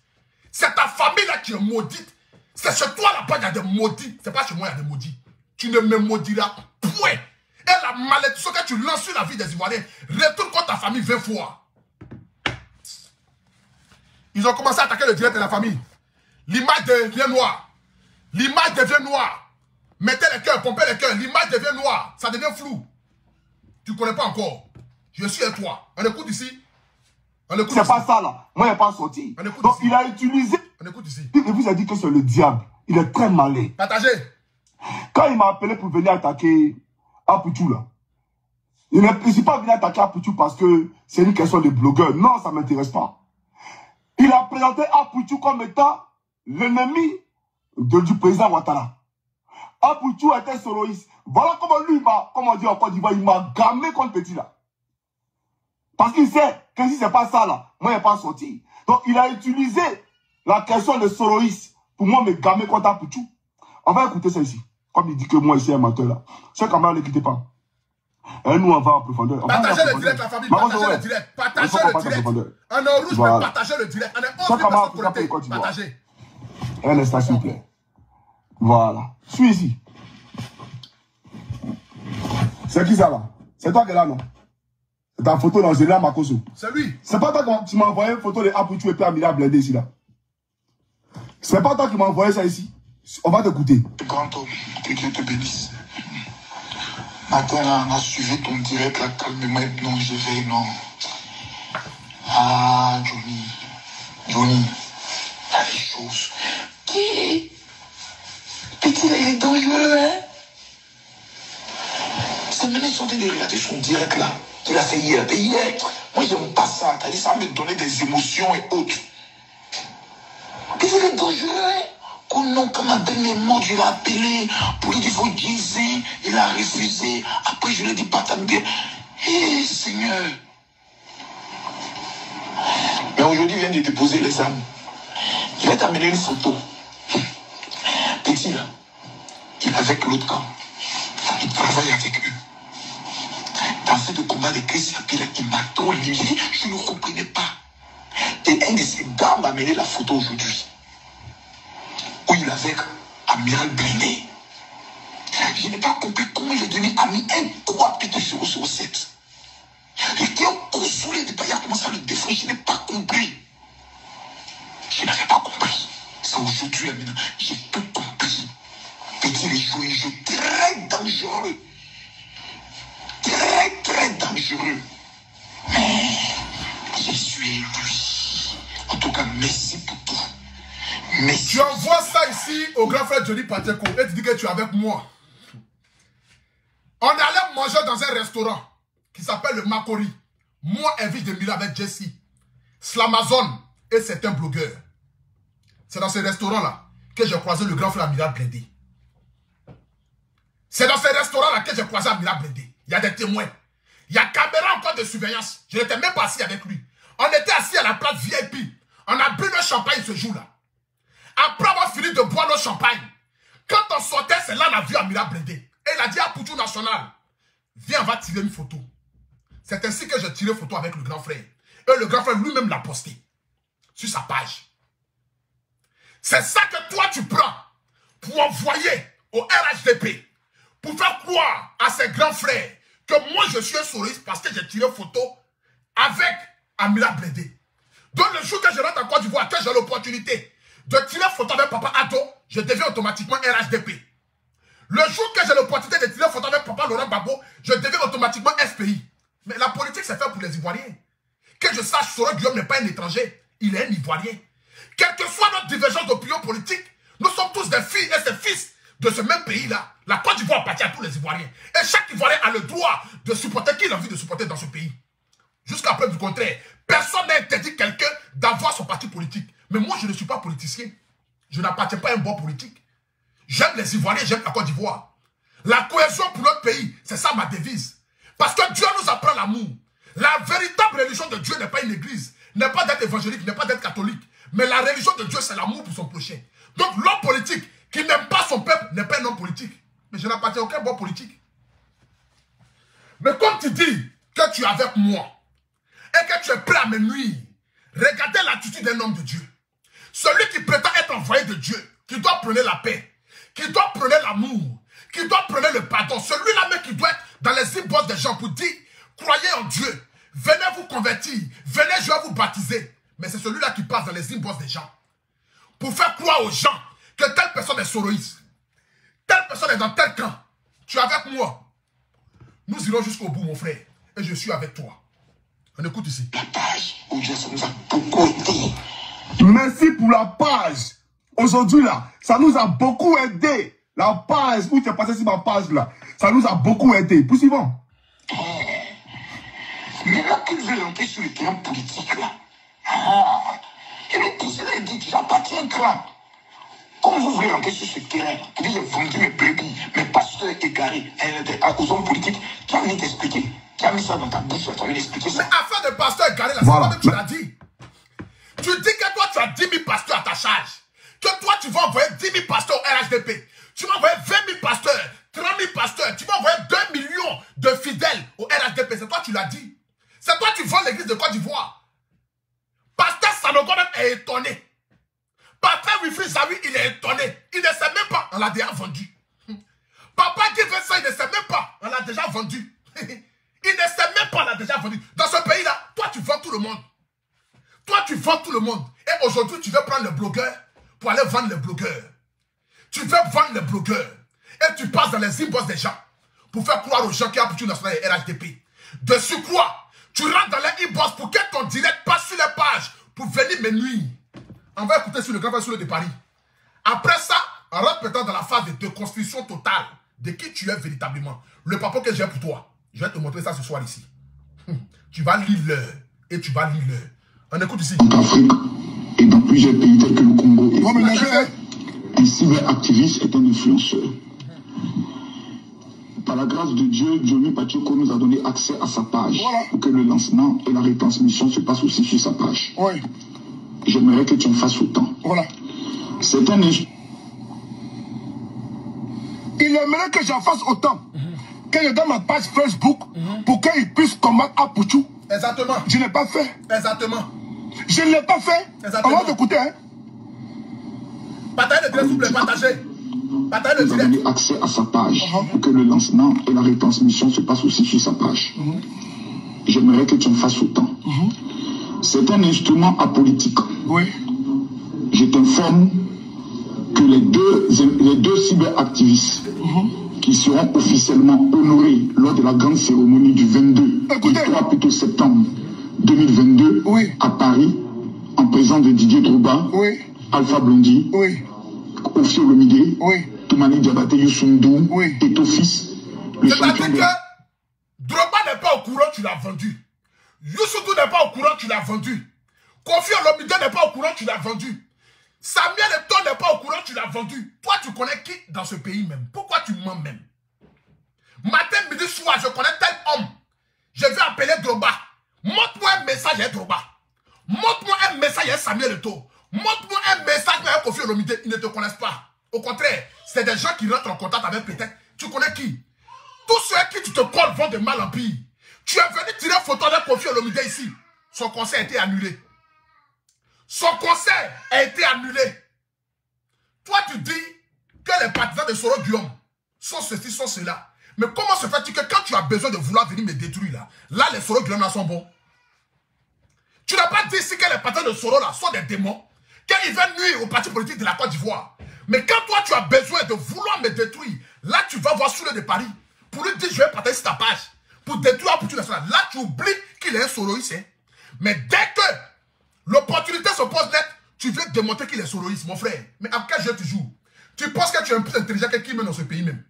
C'est ta famille là qui est maudite. C'est chez toi là-bas, il y a des maudits. C'est pas chez moi, il y a des maudits. Tu ne me maudiras point. Et la malédiction que tu lances sur la vie des Ivoiriens, retourne contre ta famille 20 fois. Ils ont commencé à attaquer le direct de la famille. L'image devient noire. L'image devient noire. Mettez les cœurs, pompez les cœurs. L'image devient noire. Ça devient flou. Tu ne connais pas encore. Je suis à toi. On écoute ici. C'est pas ça là. Moi, il n'est pas sorti. Donc, il a utilisé. On écoute ici. Il vous a dit que c'est le diable. Il est très malin. Partagez. Quand il m'a appelé pour venir attaquer Apoutou là, il n'est pas venu attaquer Apoutou parce que c'est une question de blogueur. Non, ça ne m'intéresse pas. Il a présenté Apoutou comme étant l'ennemi du président Ouattara. Apoutou était soloiste. Voilà comment lui, comme on dit en Côte d'Ivoire, il m'a gamé contre Petit là. Parce qu'il sait que si c'est pas ça là, moi il n'est pas sorti. Donc il a utilisé la question de soloiste pour moi me gamer contre Apoutou. On va écouter ça ici. Comme il dit que moi ici un amateur là. Ce camarade ne l'écoutez pas. Et nous on va en profondeur. Partagez le direct la famille. Partagez le direct. Partagez le direct. On est au rouge, mais partagez le direct. On est 11 personnes connectées. Partagez. Un instant s'il vous plaît. Voilà. Suis ici. C'est qui ça là? C'est toi qui es là non? C'est ta photo dans Général Makoso. C'est lui. C'est pas toi qui m'as envoyé une photo de Apoutou et puis Amina blindé ici là. C'est pas toi qui m'as envoyé ça ici. On va t'écouter. Grand homme, que Dieu te bénisse. Matin là, on a suivi ton direct là calmement. Non, je vais, non. Ah, Johnny. Johnny, il y a des choses. Qui? Petit là, il est dangereux, hein? Ces mecs sont en train de regarder son direct là. Il a fait hier. Moi, j'aime pas ça. T'as dit ça va me donner des émotions et autres. Puis il est dangereux, hein? Oh non, quand ma dernièrement, je l'ai appelé pour lui dire faut guiser. Il a refusé. Après, je lui ai dit pas t'amener. Hé, Seigneur. Mais aujourd'hui, il vient de déposer les âmes. Je vais t'amener une photo. Petit là, il est avec l'autre camp. Il travaille avec eux. Dans ce combat de Christ, il y a qui m'a trop lié. Je ne comprenais pas. Et un de ces gars m'a amené la photo aujourd'hui. Où il est avec Amiral Blindé. Je n'ai pas compris comment il est devenu ami un 3 P007. J'étais consolé de Paya commencer à le défendre. Je n'ai pas compris. Je n'avais pas compris. C'est aujourd'hui, là, maintenant. J'ai tout compris. Petit, les joueurs, un jeu très dangereux. Très, très dangereux. Mais je suis lui. En tout cas, merci pour tout. Merci. Tu envoies ça ici au grand frère Johnny Pacheco et tu dis que tu es avec moi. On est allé manger dans un restaurant qui s'appelle le Makori. Moi, invite de Mila avec Jesse, Slamazon et certains blogueurs. C'est dans ce restaurant-là que j'ai croisé le grand frère Amiral Blindé. C'est dans ce restaurant-là que j'ai croisé Amiral Blindé. Il y a des témoins. Il y a caméra encore de surveillance. Je n'étais même pas assis avec lui. On était assis à la place VIP. On a bu le champagne ce jour-là. Après avoir fini de boire le champagne, quand on sortait, c'est là qu'on a vu Amiral Blindé. Et il a dit à Poutou National, viens, on va tirer une photo. C'est ainsi que j'ai tiré photo avec le grand frère. Et le grand frère lui-même l'a posté sur sa page. C'est ça que toi tu prends pour envoyer au RHDP, pour faire croire à ses grands frères que moi je suis un souriste parce que j'ai tiré photo avec Amiral Blindé. Donc le jour que je rentre en Côte d'Ivoire, que j'ai l'opportunité de tirer photo avec Papa Ado, je deviens automatiquement RHDP. Le jour que j'ai l'opportunité de tirer photo avec Papa Laurent Gbagbo, je deviens automatiquement SPI. Mais la politique, c'est fait pour les Ivoiriens. Que je sache, Soro Guillaume n'est pas un étranger, il est un Ivoirien. Quelle que soit notre divergence d'opinion politique, nous sommes tous des filles et des fils de ce même pays-là. La Côte d'Ivoire appartient à tous les Ivoiriens. Et chaque Ivoirien a le droit de supporter qui il a envie de supporter dans ce pays. Jusqu'à preuve du contraire, personne n'a interdit quelqu'un d'avoir son parti politique. Mais moi, je ne suis pas politicien. Je n'appartiens pas à un bon politique. J'aime les Ivoiriens, j'aime la Côte d'Ivoire. La cohésion pour notre pays, c'est ça ma devise. Parce que Dieu nous apprend l'amour. La véritable religion de Dieu n'est pas une église, n'est pas d'être évangélique, n'est pas d'être catholique. Mais la religion de Dieu, c'est l'amour pour son prochain. Donc l'homme politique qui n'aime pas son peuple n'est pas un homme politique. Mais je n'appartiens à aucun bon politique. Mais comme tu dis que tu es avec moi et que tu es prêt à me nuire, regardez l'attitude d'un homme de Dieu. Celui qui prétend être envoyé de Dieu, qui doit prôner la paix, qui doit prôner l'amour, qui doit prôner le pardon. Celui-là même qui doit être dans les inbox des gens pour dire, croyez en Dieu, venez vous convertir, venez, je vais vous baptiser. Mais c'est celui-là qui passe dans les inbox des gens pour faire croire aux gens que telle personne est soroïste, telle personne est dans tel camp. Tu es avec moi. Nous irons jusqu'au bout, mon frère. Et je suis avec toi. On écoute ici. La page, aujourd'hui, ça nous a beaucoup aidé. Merci pour la page. Aujourd'hui, là, ça nous a beaucoup aidé. La page, où tu es passé sur ma page, là, ça nous a beaucoup aidé. Poursuivons. Mais là, qu'il veut rentrer sur le terrain politique, là. Et le président dit que j'appartiens à un clan. Comme vous voulez rentrer sur ce terrain, il dit j'ai vendu mes brebis, mes pasteurs égarés, aux hommes politiques, tu as mis d'expliquer. Tu as mis ça dans ta bouche, tu as mis d'expliquer ça. Mais affaire de pasteur égaré, là, voilà. C'est toi-même tu l'as dit. Tu dis que toi, tu as 10 000 pasteurs à ta charge. Que toi, tu vas envoyer 10 000 pasteurs au RHDP. Tu vas envoyer 20 000 pasteurs, 30 000 pasteurs. Tu vas envoyer 2 millions de fidèles au RHDP. C'est toi, tu l'as dit. C'est toi, tu vends l'église de Côte d'Ivoire. Pasteur Sanogo est étonné. Pasteur Wilfried Zawi, il est étonné. Il ne sait même pas, on l'a déjà vendu. Papa qui fait ça, il ne sait même pas, on l'a déjà vendu. Il ne sait même pas, on l'a déjà vendu. Dans ce pays-là, toi, tu vends tout le monde. Toi, tu vends tout le monde. Et aujourd'hui, tu veux prendre le blogueur pour aller vendre les blogueurs. Tu veux vendre les blogueurs. Et tu passes dans les inbox des gens pour faire croire aux gens qui ont Poutou National et RHDP. De surcroît, tu rentres dans les inbox pour que ton direct passe sur les pages pour venir me nuire. On va écouter sur le grand frère de Paris. Après ça, on rentre peut-être dans la phase de déconstruction totale de qui tu es véritablement. Le papa que j'ai pour toi, je vais te montrer ça ce soir ici. Tu vas lire l'heure et tu vas lire l'heure. On écoute ici. En Afrique et dans plusieurs pays tels que le Congo. Un cyberactiviste est un influenceur. Par la grâce de Dieu, Johnny Pacheco nous a donné accès à sa page pour que le lancement et la retransmission se passent aussi sur sa page. Oui. J'aimerais que tu en fasses autant. Voilà. C'est un... Il aimerait que j'en fasse autant. Que je donne ma page Facebook pour qu'il puisse combattre à Poutou. Exactement. Je n'ai pas fait. Exactement. Je ne l'ai pas fait. Exactement. On va t'écouter, hein. Partagez le direct, s'il vous plaît, partagez. Partagez le direct. Nous avons accès à sa page pour que le lancement et la retransmission se passent aussi sur sa page. j'aimerais que tu en fasses autant. C'est un instrument apolitique. Oui. Je t'informe que les deux cyberactivistes qui seront officiellement honorés lors de la grande cérémonie du 3 plutôt septembre 2022 à Paris, en présence de Didier Drogba, Alpha Blondy, Ofio Lomide, Toumani Diabaté Youssundou et ton fils, le champion de... Drogba n'est pas au courant, tu l'as vendu. Youssundou n'est pas au courant, tu l'as vendu. Kofi Olomide n'est pas au courant, tu l'as vendu. Samuel Eto'o n'est pas au courant, tu l'as vendu. Toi, tu connais qui dans ce pays même? Pourquoi tu mens même? Matin, midi, soir, je connais tel homme. Je vais appeler Drogba. Montre-moi un message à Drogba. Montre-moi un message à Samuel Eto'o. Montre-moi un message à Kofi Olomide. Ils ne te connaissent pas. Au contraire, c'est des gens qui rentrent en contact avec peut-être. Tu connais qui? Tous ceux qui tu te colles vont de mal en pire. Tu es venu tirer photo de Kofi Olomide ici. Son concert a été annulé. Son concert a été annulé. Toi, tu dis que les partisans de Soro Guillaume sont ceci, sont cela. Mais comment se fait-il que quand tu as besoin de vouloir venir me détruire là les Soro Guillaume là sont bons? Tu n'as pas dit ici que les partisans de Soro là sont des démons, qu'ils viennent nuire au parti politique de la Côte d'Ivoire. Mais quand toi, tu as besoin de vouloir me détruire, là, tu vas voir Soule de Paris pour lui dire, je vais partager ta page, pour détruire la politique nationale. Là, tu oublies qu'il est un soroïste. Hein? Mais dès que l'opportunité se pose net, tu veux démontrer qu'il est soroïste, mon frère. Mais à quel jeu tu joues? Tu penses que tu es plus intelligent que qui même dans ce pays même?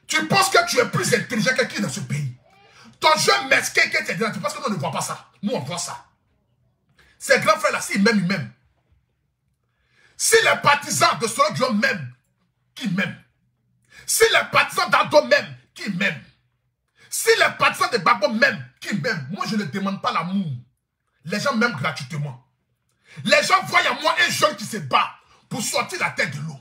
Tu penses que tu es plus intelligent que qui dans ce pays? Ton jeu mesquin que tu es dedans, tu penses que nous ne voit pas ça? Nous, on voit ça. Ces grands frères-là, s'ils m'aiment, ils m'aiment. Si les partisans de Soro Guillaume m'aiment, qui m'aiment? Si les partisans d'Ado m'aiment, qui m'aiment? Si les partisans de Gbagbo m'aiment, qui m'aiment? Moi, je ne demande pas l'amour. Les gens m'aiment gratuitement. Les gens voient en moi un jeune qui se bat pour sortir la tête de l'eau.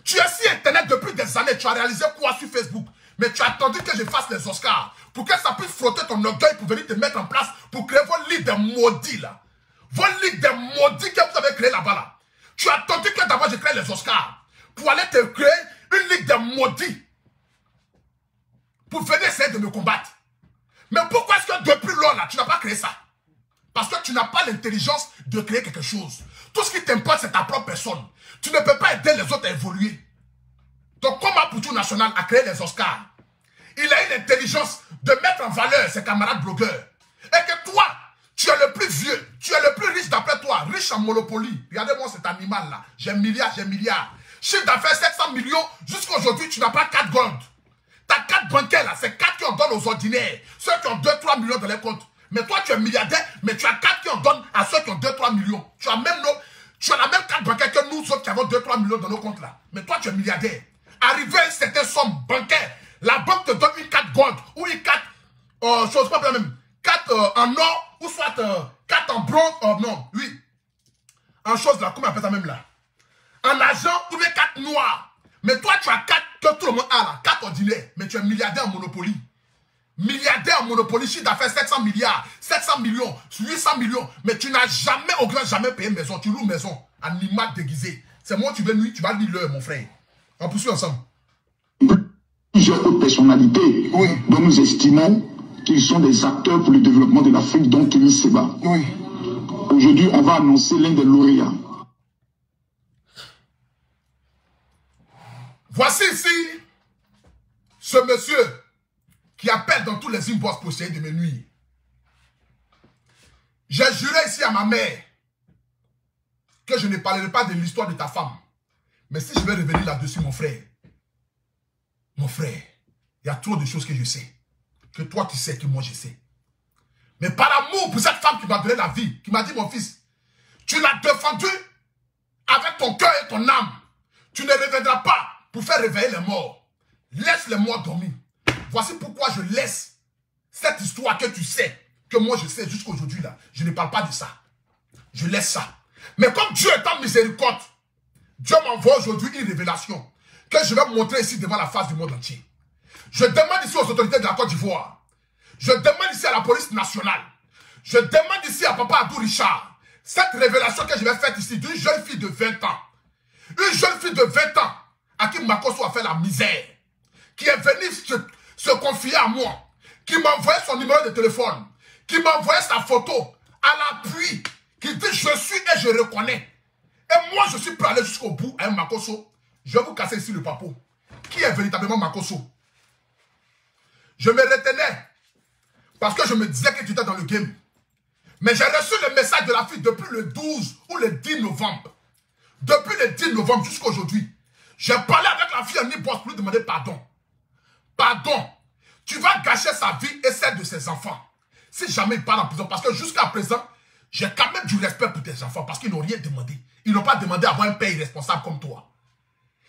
Tu es sur Internet depuis des années, tu as réalisé quoi sur Facebook? Mais tu as attendu que je fasse les Oscars pour que ça puisse frotter ton orgueil pour venir te mettre en place pour créer vos ligues de maudits là. Vos ligues de maudits que vous avez créées là-bas là. Tu as attendu que d'abord je crée les Oscars pour aller te créer une ligue de maudits pour venir essayer de me combattre. Mais pourquoi est-ce que depuis lors là, tu n'as pas créé ça? Parce que tu n'as pas l'intelligence de créer quelque chose. Tout ce qui t'importe, c'est ta propre personne. Tu ne peux pas aider les autres à évoluer. Donc, comment Poutou National a créé les Oscars? Il a eu l'intelligence de mettre en valeur ses camarades blogueurs. Et que toi, tu es le plus vieux, tu es le plus riche d'après toi, riche en Monopoly. Regardez-moi cet animal-là. J'ai milliards, j'ai milliards. Chiffre d'affaires 700 millions, jusqu'à aujourd'hui, tu n'as pas 4 gold. Ta carte bancaire, là, c'est 4 qui en donnent aux ordinaires. Ceux qui ont 2-3 millions dans les comptes. Mais toi, tu es milliardaire, mais tu as 4 qui en donnent à ceux qui ont 2-3 millions. Tu as la même carte bancaire que nous autres qui avons 2-3 millions dans nos comptes, là. Mais toi, tu es milliardaire. Arrivé à une certaine somme bancaire, la banque te donne une carte gold ou une carte, chose pas la même, carte en or ou soit carte en bronze, non, oui. En chose là, comment on appelle ça même là? En argent ou des cartes noires. Mais toi, tu as 4 que tout le monde a là, 4 ordinaires. Mais tu es milliardaire en Monopoly. Milliardaire en Monopoly, chiffre d'affaires 700 milliards, 700 millions, 800 millions. Mais tu n'as jamais, au grand jamais payé maison. Tu loues maison, animal déguisé. C'est moi, tu vas lire l'heure, mon frère. On poursuit ensemble. Plusieurs autres personnalités dont nous estimons qu'ils sont des acteurs pour le développement de l'Afrique, dont Kémy Séba. Aujourd'hui, on va annoncer l'un des lauréats. Voici ici ce monsieur qui appelle dans tous les inbox pour essayer de me nuire. J'ai juré ici à ma mère que je ne parlerai pas de l'histoire de ta femme. Mais si je vais revenir là-dessus, mon frère, il y a trop de choses que je sais. Que toi tu sais, que moi je sais. Mais par amour pour cette femme qui m'a donné la vie, qui m'a dit, mon fils, tu l'as défendu avec ton cœur et ton âme. Tu ne reviendras pas pour faire réveiller les morts. Laisse les morts dormir. Voici pourquoi je laisse cette histoire que tu sais, que moi je sais jusqu'à aujourd'hui là. Je ne parle pas de ça. Je laisse ça. Mais comme Dieu est en miséricorde, Dieu m'envoie aujourd'hui une révélation que je vais montrer ici devant la face du monde entier. Je demande ici aux autorités de la Côte d'Ivoire. Je demande ici à la police nationale. Je demande ici à Papa Abdou Richard. Cette révélation que je vais faire ici d'une jeune fille de 20 ans. Une jeune fille de 20 ans à qui Makosso a fait la misère. Qui est venue se confier à moi. qui m'envoyait son numéro de téléphone, qui m'envoyait sa photo à l'appui, qui dit je suis et je reconnais. Et moi, je suis prêt à aller jusqu'au bout à un Makosso. Je vais vous casser ici le papo. Qui est véritablement Makosso? Je me retenais parce que je me disais que tu étais dans le game. Mais j'ai reçu le message de la fille depuis le 12 ou le 10 novembre. Depuis le 10 novembre jusqu'à aujourd'hui. J'ai parlé avec la fille en e-boss pour lui demander pardon. Pardon. Tu vas gâcher sa vie et celle de ses enfants. Si jamais il part en prison. Parce que jusqu'à présent, j'ai quand même du respect pour tes enfants. Parce qu'ils n'ont rien demandé. Ils n'ont pas demandé à avoir un père irresponsable comme toi.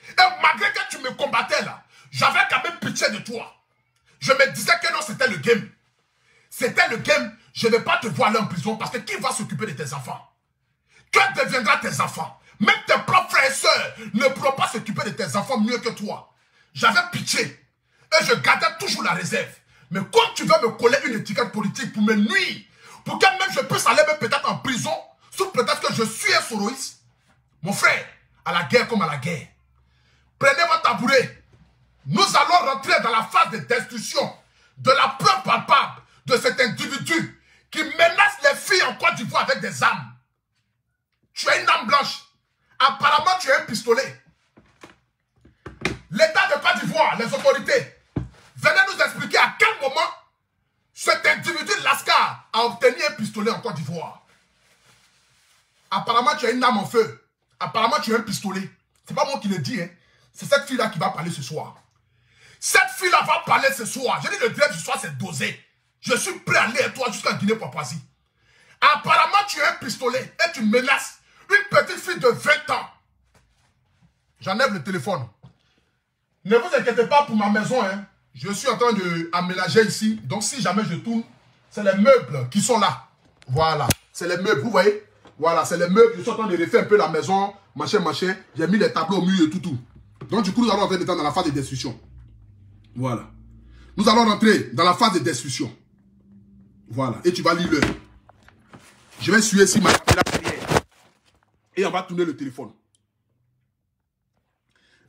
Et malgré que tu me combattais là, j'avais quand même pitié de toi. Je me disais que non, c'était le game. C'était le game. Je ne vais pas te voir aller en prison parce que qui va s'occuper de tes enfants? Que deviendra tes enfants? Même tes propres frères et sœurs ne pourront pas s'occuper de tes enfants mieux que toi. J'avais pitié. Et je gardais toujours la réserve. Mais quand tu veux me coller une étiquette politique pour me nuire, pour que même je puisse aller même peut-être en prison, sous peut-être que je suis un soroïste, mon frère, à la guerre comme à la guerre. Prenez votre tabouret. Nous allons rentrer dans la phase de destruction de la preuve palpable de cet individu qui menace les filles en Côte d'Ivoire avec des armes. Tu as une arme blanche. Apparemment, tu as un pistolet. L'État de Côte d'Ivoire, les autorités, venez nous expliquer à quel moment cet individu Lascar a obtenu un pistolet en Côte d'Ivoire. Apparemment, tu as une arme en feu. Apparemment, tu as un pistolet. C'est pas moi qui le dis, hein. C'est cette fille-là qui va parler ce soir. Cette fille-là va parler ce soir. Je dis le direct ce soir, c'est dosé. Je suis prêt à aller avec toi jusqu'à Guinée-Papouasie. Apparemment, tu as un pistolet et tu menaces une petite fille de 20 ans. J'enlève le téléphone. Ne vous inquiétez pas pour ma maison, hein. Je suis en train d'aménager ici. Donc, si jamais je tourne, c'est les meubles qui sont là. Voilà. C'est les meubles, vous voyez? Voilà, c'est les meubles. Je suis en train de refaire un peu la maison. Machin. J'ai mis les tableaux au mur et tout. Donc, du coup, nous allons rentrer dans la phase de destruction. Voilà. Nous allons rentrer dans la phase de destruction. Voilà. Et tu vas lire l'heure. Je vais suivre ici ma caméra derrière. Et on va tourner le téléphone.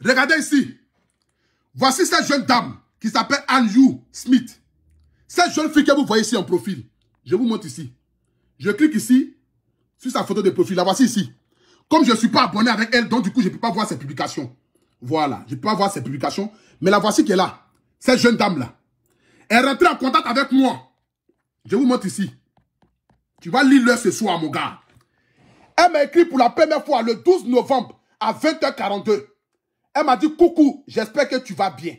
Regardez ici. Voici cette jeune dame qui s'appelle Anju Smith. Cette jeune fille que vous voyez ici en profil. Je vous montre ici. Je clique ici sur sa photo de profil. La voici ici. Comme je ne suis pas abonné avec elle, donc du coup, je ne peux pas voir ses publications. Voilà. Je ne peux pas voir ses publications. Mais la voici qui est là. Cette jeune dame-là. Elle est rentrée en contact avec moi. Je vous montre ici. Tu vas lire l'heure ce soir, mon gars. Elle m'a écrit pour la première fois le 12 novembre à 20h42. Elle m'a dit, coucou, j'espère que tu vas bien.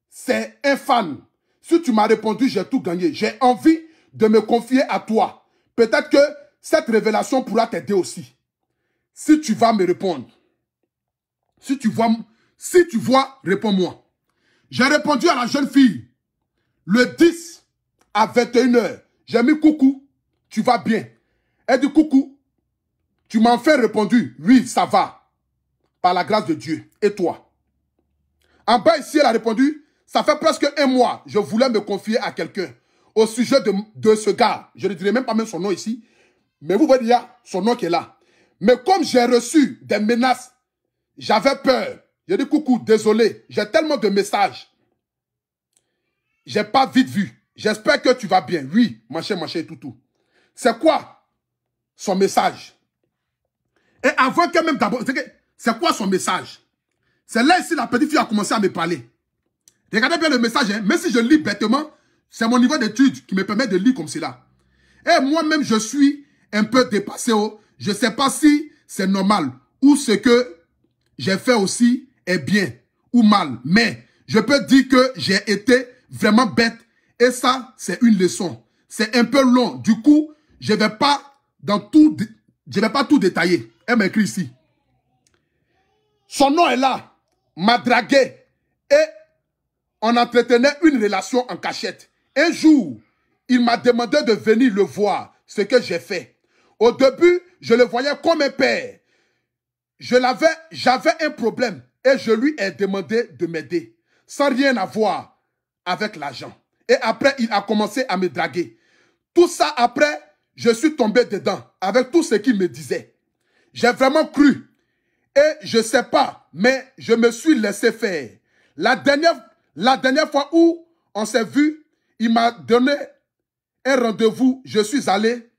C'est un fan. Si tu m'as répondu, j'ai tout gagné. J'ai envie de me confier à toi. Peut-être que cette révélation pourra t'aider aussi. Si tu vas me répondre. Si tu vois, réponds-moi. J'ai répondu à la jeune fille le 10 à 21h. J'ai mis coucou, tu vas bien. Elle dit coucou, tu m'as enfin répondu, oui, ça va. Par la grâce de Dieu. Et toi? En bas ici, elle a répondu, ça fait presque un mois, je voulais me confier à quelqu'un au sujet de ce gars. Je ne dirai même pas même son nom ici. Mais vous voyez, il y a son nom qui est là. Mais comme j'ai reçu des menaces, j'avais peur. J'ai dit coucou, désolé, j'ai tellement de messages. J'ai pas vite vu. J'espère que tu vas bien. Oui, machin, tout. C'est quoi son message? Et avant que même d'abord, c'est quoi son message? C'est là ici la petite fille a commencé à me parler. Regardez bien le message, hein. Même si je lis bêtement, c'est mon niveau d'étude qui me permet de lire comme cela. Et moi-même, je suis un peu dépassé. Je ne sais pas si c'est normal ou ce que j'ai fait aussi est bien ou mal. Mais je peux dire que j'ai été vraiment bête. Et ça, c'est une leçon. C'est un peu long. Du coup, je ne vais pas tout détailler. Elle m'écrit ici. Son nom est là. M'a dragué. Et on entretenait une relation en cachette. Un jour, il m'a demandé de venir le voir. Ce que j'ai fait. Au début, je le voyais comme un père. J'avais un problème. Et je lui ai demandé de m'aider. Sans rien avoir avec l'argent. Et après, il a commencé à me draguer. Tout ça, après, je suis tombé dedans. Avec tout ce qu'il me disait. J'ai vraiment cru. Et je ne sais pas. Mais je me suis laissé faire. La dernière fois où on s'est vu, Il m'a donné un rendez-vous. Je suis allé.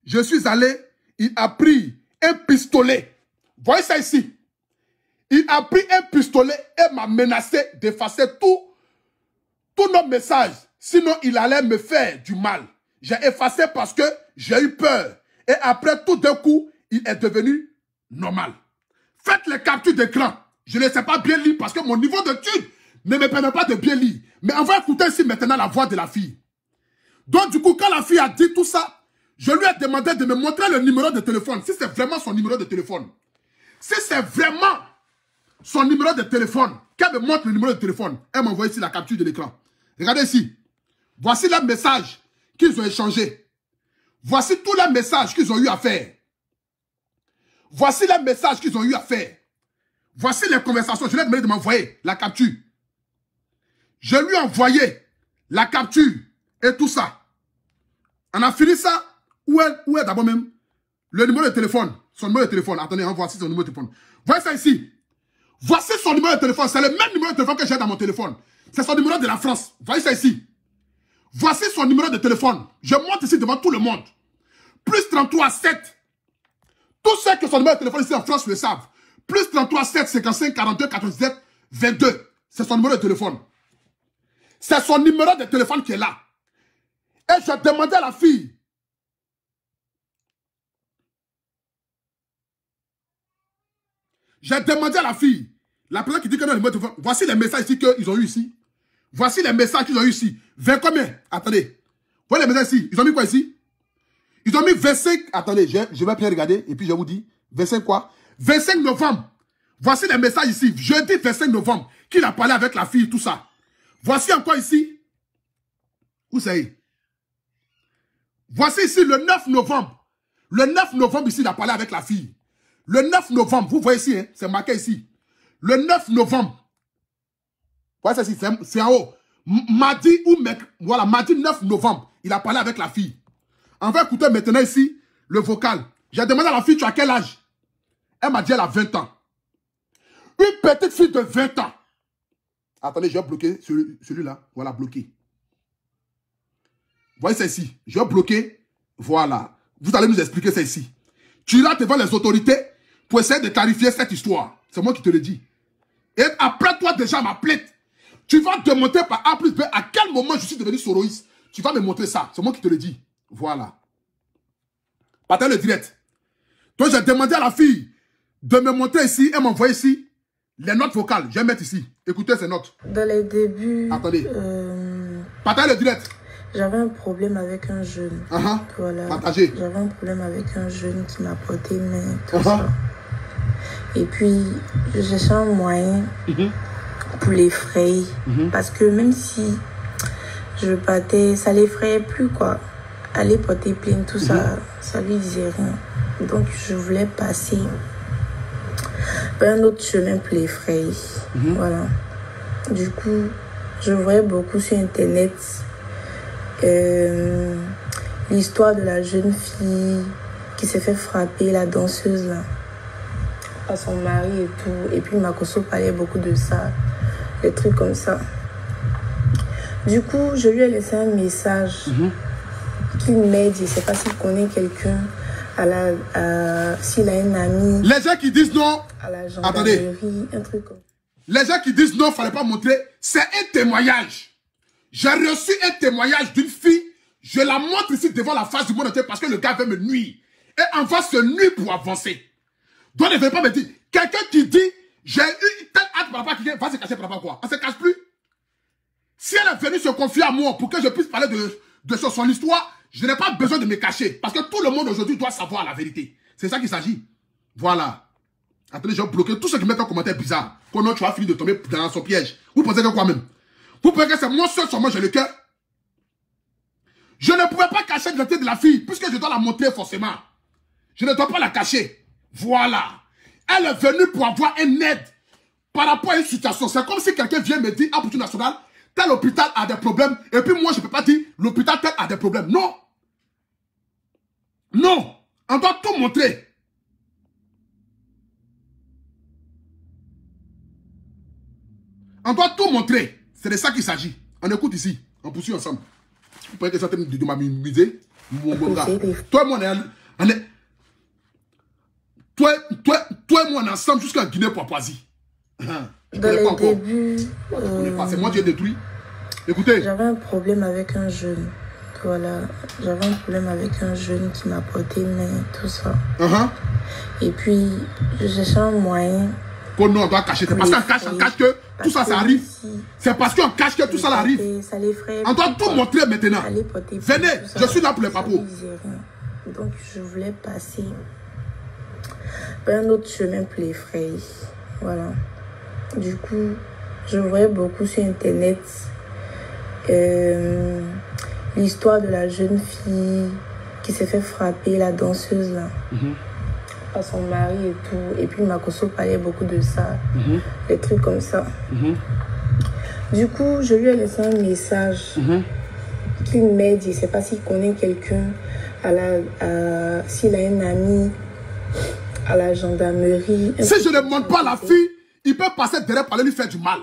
Il a pris un pistolet. Voyez ça ici. Il a pris un pistolet et m'a menacé d'effacer tous nos messages. Sinon, il allait me faire du mal. J'ai effacé parce que j'ai eu peur. Et après, tout d'un coup, il est devenu normal. Faites les captures d'écran. Je ne sais pas bien lire parce que mon niveau d'étude ne me permet pas de bien lire. Mais on va écouter ici maintenant la voix de la fille. Donc, du coup, quand la fille a dit tout ça, je lui ai demandé de me montrer le numéro de téléphone. Si c'est vraiment son numéro de téléphone. Si c'est vraiment son numéro de téléphone, qu'elle me montre le numéro de téléphone. Elle m'a envoyé ici la capture de l'écran. Regardez ici. Voici les messages qu'ils ont échangés. Voici tous les messages qu'ils ont eu à faire. Voici les messages qu'ils ont eu à faire. Voici les conversations. Je lui ai demandé de m'envoyer la capture. Je lui ai envoyé la capture et tout ça. On a fini ça. Où est d'abord même le numéro de téléphone? Son numéro de téléphone. Attendez, voici son numéro de téléphone. Voyez ça ici. Voici son numéro de téléphone. C'est le même numéro de téléphone que j'ai dans mon téléphone. C'est son numéro de la France. Voyez ça ici. Voici son numéro de téléphone. Je monte ici devant tout le monde. Plus 33 7. Tous ceux qui ont son numéro de téléphone ici en France le savent. Plus 33 7 55 42 97 22. C'est son numéro de téléphone. C'est son numéro de téléphone qui est là. Et je demandais à la fille. J'ai demandé à la fille. La personne qui dit que non, le numéro de téléphone. Voici les messages ici qu'ils ont eu ici. Voici les messages qu'ils ont eu ici. 20 combien? Attendez. Voyez les messages ici. Ils ont mis quoi ici? Ils ont mis 25. Attendez, je vais bien regarder. Et puis je vous dis. 25 quoi? 25 novembre. Voici les messages ici. Jeudi 25 novembre. Qu'il a parlé avec la fille, tout ça. Voici encore ici. Où c'est? Voici ici le 9 novembre. Le 9 novembre ici, il a parlé avec la fille. Le 9 novembre. Vous voyez ici, hein, c'est marqué ici. Le 9 novembre. Voyez ça ici, c'est en haut. Mardi ou voilà, mardi 9 novembre, il a parlé avec la fille. On va écouter maintenant ici le vocal. J'ai demandé à la fille, tu as quel âge? Elle m'a dit, elle a 20 ans. Une petite fille de 20 ans. Attendez, je vais bloquer celui-là. Voilà, bloqué. Voyez ça ici. Je vais bloquer. Voilà. Vous allez nous expliquer ça ici. Tu iras devant les autorités pour essayer de clarifier cette histoire. C'est moi qui te le dis. Et après toi déjà ma plainte, tu vas te montrer par A plus B à quel moment je suis devenu soroïste. Tu vas me montrer ça. C'est moi qui te le dis. Voilà. Partage le direct. Donc j'ai demandé à la fille de me montrer ici. Elle m'a envoyé ici les notes vocales. Je vais mettre ici. Écoutez ces notes. Dans les débuts... Attendez. Partage le direct. J'avais un problème avec un jeune. Voilà. Partagez. J'avais un problème avec un jeune qui m'a porté main, tout ça. Et puis, je cherchais un moyen pour l'effrayer. Parce que même si je partais, ça l'effrayait plus, quoi. Aller porter plainte, tout ça, ça lui disait rien. Donc, je voulais passer par un autre chemin pour l'effrayer. Voilà. Du coup, je voyais beaucoup sur Internet l'histoire de la jeune fille qui s'est fait frapper, la danseuse là, par son mari et tout. Et puis Makoso parlait beaucoup de ça, des trucs comme ça. Du coup, je lui ai laissé un message qu'il m'aide. Je ne sais pas s'il connaît quelqu'un, s'il a un ami. Les gens qui disent non. À la gendarmerie, un truc comme ça. Les gens qui disent non, il ne fallait pas montrer. C'est un témoignage. J'ai reçu un témoignage d'une fille. Je la montre ici devant la face du monde entier parce que le gars veut me nuire. Et on va se nuire pour avancer. Donc ne venez pas me dire. Quelqu'un qui dit, j'ai eu tel acte par rapport à quelqu'un, va se cacher par rapport à quoi? On ne se cache plus. Si elle est venue se confier à moi pour que je puisse parler de son histoire, je n'ai pas besoin de me cacher. Parce que tout le monde aujourd'hui doit savoir la vérité. C'est ça qu'il s'agit. Voilà. Attendez, je vais bloquer tous ceux qui mettent un commentaire bizarre. Comment tu vas finir de tomber dans son piège. Vous pensez que quoi même? Vous pensez que c'est moi seul sur moi, j'ai le cœur? Je ne pouvais pas cacher l'identité de la fille, puisque je dois la montrer forcément. Je ne dois pas la cacher. Voilà. Elle est venue pour avoir un aide par rapport à une situation. C'est comme si quelqu'un vient me dire, ah, pour national, tel hôpital a des problèmes, et puis moi, je ne peux pas dire, l'hôpital tel a des problèmes. Non. Non. On doit tout montrer. On doit tout montrer. C'est de ça qu'il s'agit. On écoute ici. On poursuit ensemble. Vous pouvez que ça de m'amuser. Mon gars. Toi et moi, on est... Toi et moi, on est ensemble jusqu'en Guinée-Papouasie. Dans le début... C'est moi qui ai détruit. Écoutez. J'avais un problème avec un jeune. Voilà. J'avais un problème avec un jeune qui m'a porté main, tout ça. Et puis, je cherchais un moyen... Oh non, on doit cacher. C'est parce qu'on cache que tout ça, ça arrive. C'est parce qu'on cache que tout ça arrive. On doit tout montrer maintenant. Venez, je suis là pour les papous. Donc, je voulais passer par un autre chemin pour les frères. Voilà. Du coup, je voyais beaucoup sur Internet l'histoire de la jeune fille qui s'est fait frapper, la danseuse là. À son mari et tout. Et puis Makosso parlait beaucoup de ça. Des trucs comme ça. Du coup, je lui ai laissé un message qu'il m'aide. Je ne sais pas s'il connaît quelqu'un, s'il a un ami à la gendarmerie. Si je ne montre pas la fille, il peut passer derrière pour aller lui faire du mal.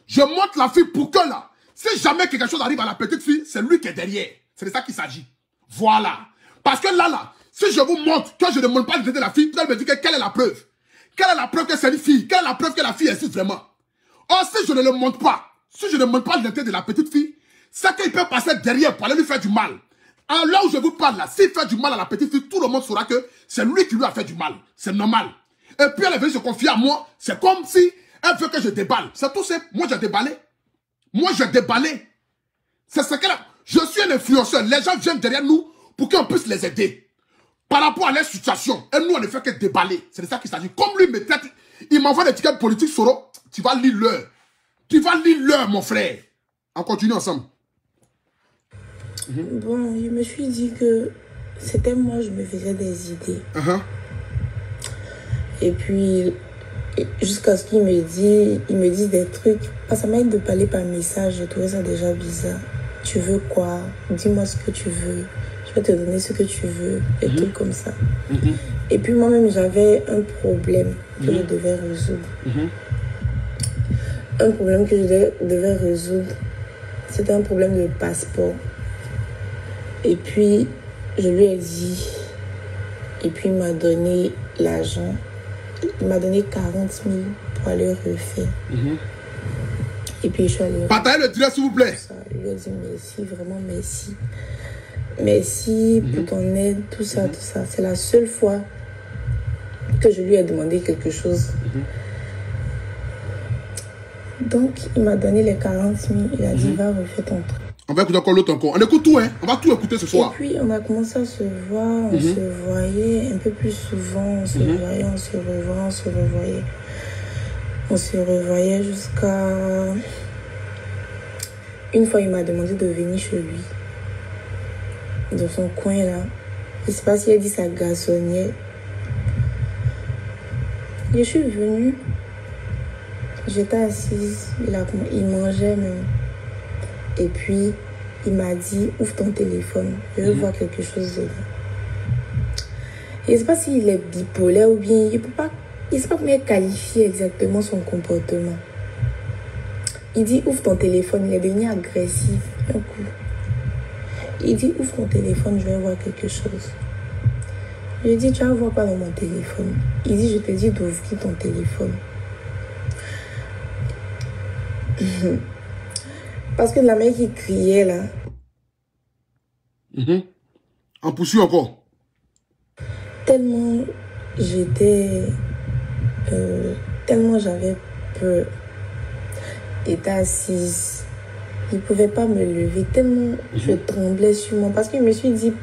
Je montre la fille pour que là, si jamais quelque chose arrive à la petite fille, c'est lui qui est derrière. C'est de ça qu'il s'agit. Voilà. Parce que là, si je vous montre que je ne montre pas l'identité de la fille, vous allez me dire quelle est la preuve. Quelle est la preuve que c'est une fille? Quelle est la preuve que la fille existe vraiment? Or, si je ne le montre pas, si je ne montre pas l'identité de la petite fille, c'est qu'il peut passer derrière pour aller lui faire du mal. Alors là où je vous parle là, s'il fait du mal à la petite fille, tout le monde saura que c'est lui qui lui a fait du mal. C'est normal. Et puis elle est venue se confier à moi. C'est comme si elle veut que je déballe. C'est tout simple. Moi, j'ai déballé. Moi, j'ai déballé. C'est ce qu'elle a. Je suis un influenceur. Les gens viennent derrière nous pour qu'on puisse les aider. Par rapport à leur situation. Et nous, on ne fait que déballer. C'est de ça qu'il s'agit. Comme lui me traite, il m'envoie des tickets politiques, Soro. Tu vas lire l'heure. Tu vas lire l'heure, mon frère. On continue ensemble. Bon, je me suis dit que c'était moi, je me faisais des idées. Et puis, jusqu'à ce qu'il me dise des trucs. Ça m'aide de parler par message. Je trouvais ça déjà bizarre. Tu veux quoi? Dis-moi ce que tu veux. Je vais te donner ce que tu veux. Des trucs comme ça. Et puis moi-même, j'avais un problème que je devais résoudre. Un problème que je devais résoudre, c'était un problème de passeport. Et puis, je lui ai dit, et puis il m'a donné l'argent. Il m'a donné 40 000 pour aller refaire. Et puis, je suis allée... Partagez le direct, s'il vous plaît. Je lui ai dit merci, vraiment merci. Merci pour ton aide, tout ça, tout ça. C'est la seule fois que je lui ai demandé quelque chose. Donc, il m'a donné les 40 000. Il a dit, va refaire ton truc. On va écouter encore l'autre encore. On écoute tout, hein. On va tout écouter ce soir. Et puis, on a commencé à se voir. On se voyait un peu plus souvent. On se voyait, on se revoyait, on se revoyait. On se revoyait jusqu'à... Une fois, il m'a demandé de venir chez lui. Dans son coin, là. Je ne sais pas s'il a dit ça garçonnier. Je suis venue. J'étais assise. Il mangeait même. Et puis, il m'a dit, ouvre ton téléphone. Je veux voir quelque chose dedans. Je ne sais pas s'il est bipolaire ou bien... Il ne sait pas comment qualifier exactement son comportement. Il dit, ouvre ton téléphone. Il est devenu agressif. Un coup. Il dit, ouvre ton téléphone, je vais voir quelque chose. Je lui ai dit, tu vas voir pas dans mon téléphone. Il dit, je te dis d'ouvrir ton téléphone. Parce que la mère qui criait là. On poursuit encore. Tellement j'étais... tellement j'avais peur. J'étais assise. Il ne pouvait pas me lever. Tellement je tremblais sur moi. Parce que je me suis dit,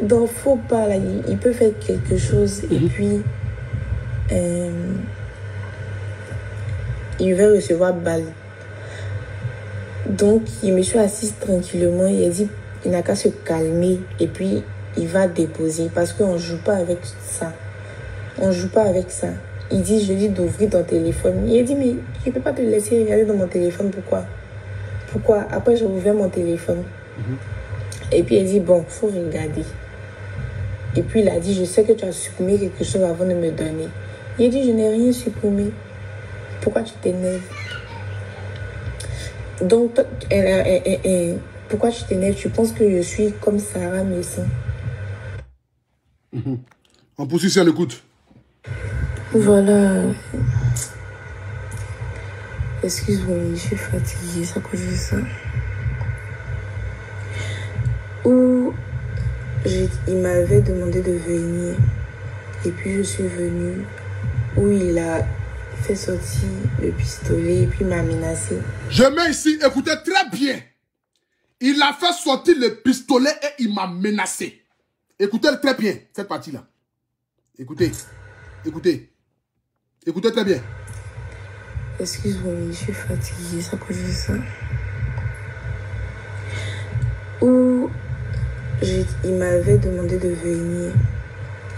dans faux pas là, il peut faire quelque chose. Et puis, il va recevoir balle. Donc, je me suis assise tranquillement. Il a dit, il n'a qu'à se calmer. Et puis, il va déposer. Parce qu'on ne joue pas avec ça. On ne joue pas avec ça. Il dit, je lui dis d'ouvrir ton téléphone. Il a dit, mais je ne peux pas te laisser regarder dans mon téléphone. Pourquoi? Après, j'ai ouvert mon téléphone. Et puis, il a dit, bon, il faut regarder. Et puis, il a dit, je sais que tu as supprimé quelque chose avant de me donner. Il a dit, je n'ai rien supprimé. Pourquoi tu t'énerves? Donc, pourquoi tu t'énerves? Tu penses que je suis comme Sarah Messi? On poursuit si on écoute. Voilà. Excuse-moi, je suis fatiguée, c'est à cause de ça. Il m'avait demandé de venir. Et puis je suis venue. Où il a fait sortir le pistolet et puis m'a menacé. Je mets ici, écoutez très bien. Il a fait sortir le pistolet et il m'a menacé. Écoutez très bien cette partie-là. Écoutez. Écoutez. Écoutez très bien. Excuse-moi, je suis fatiguée, c'est à cause de ça. Il m'avait demandé de venir.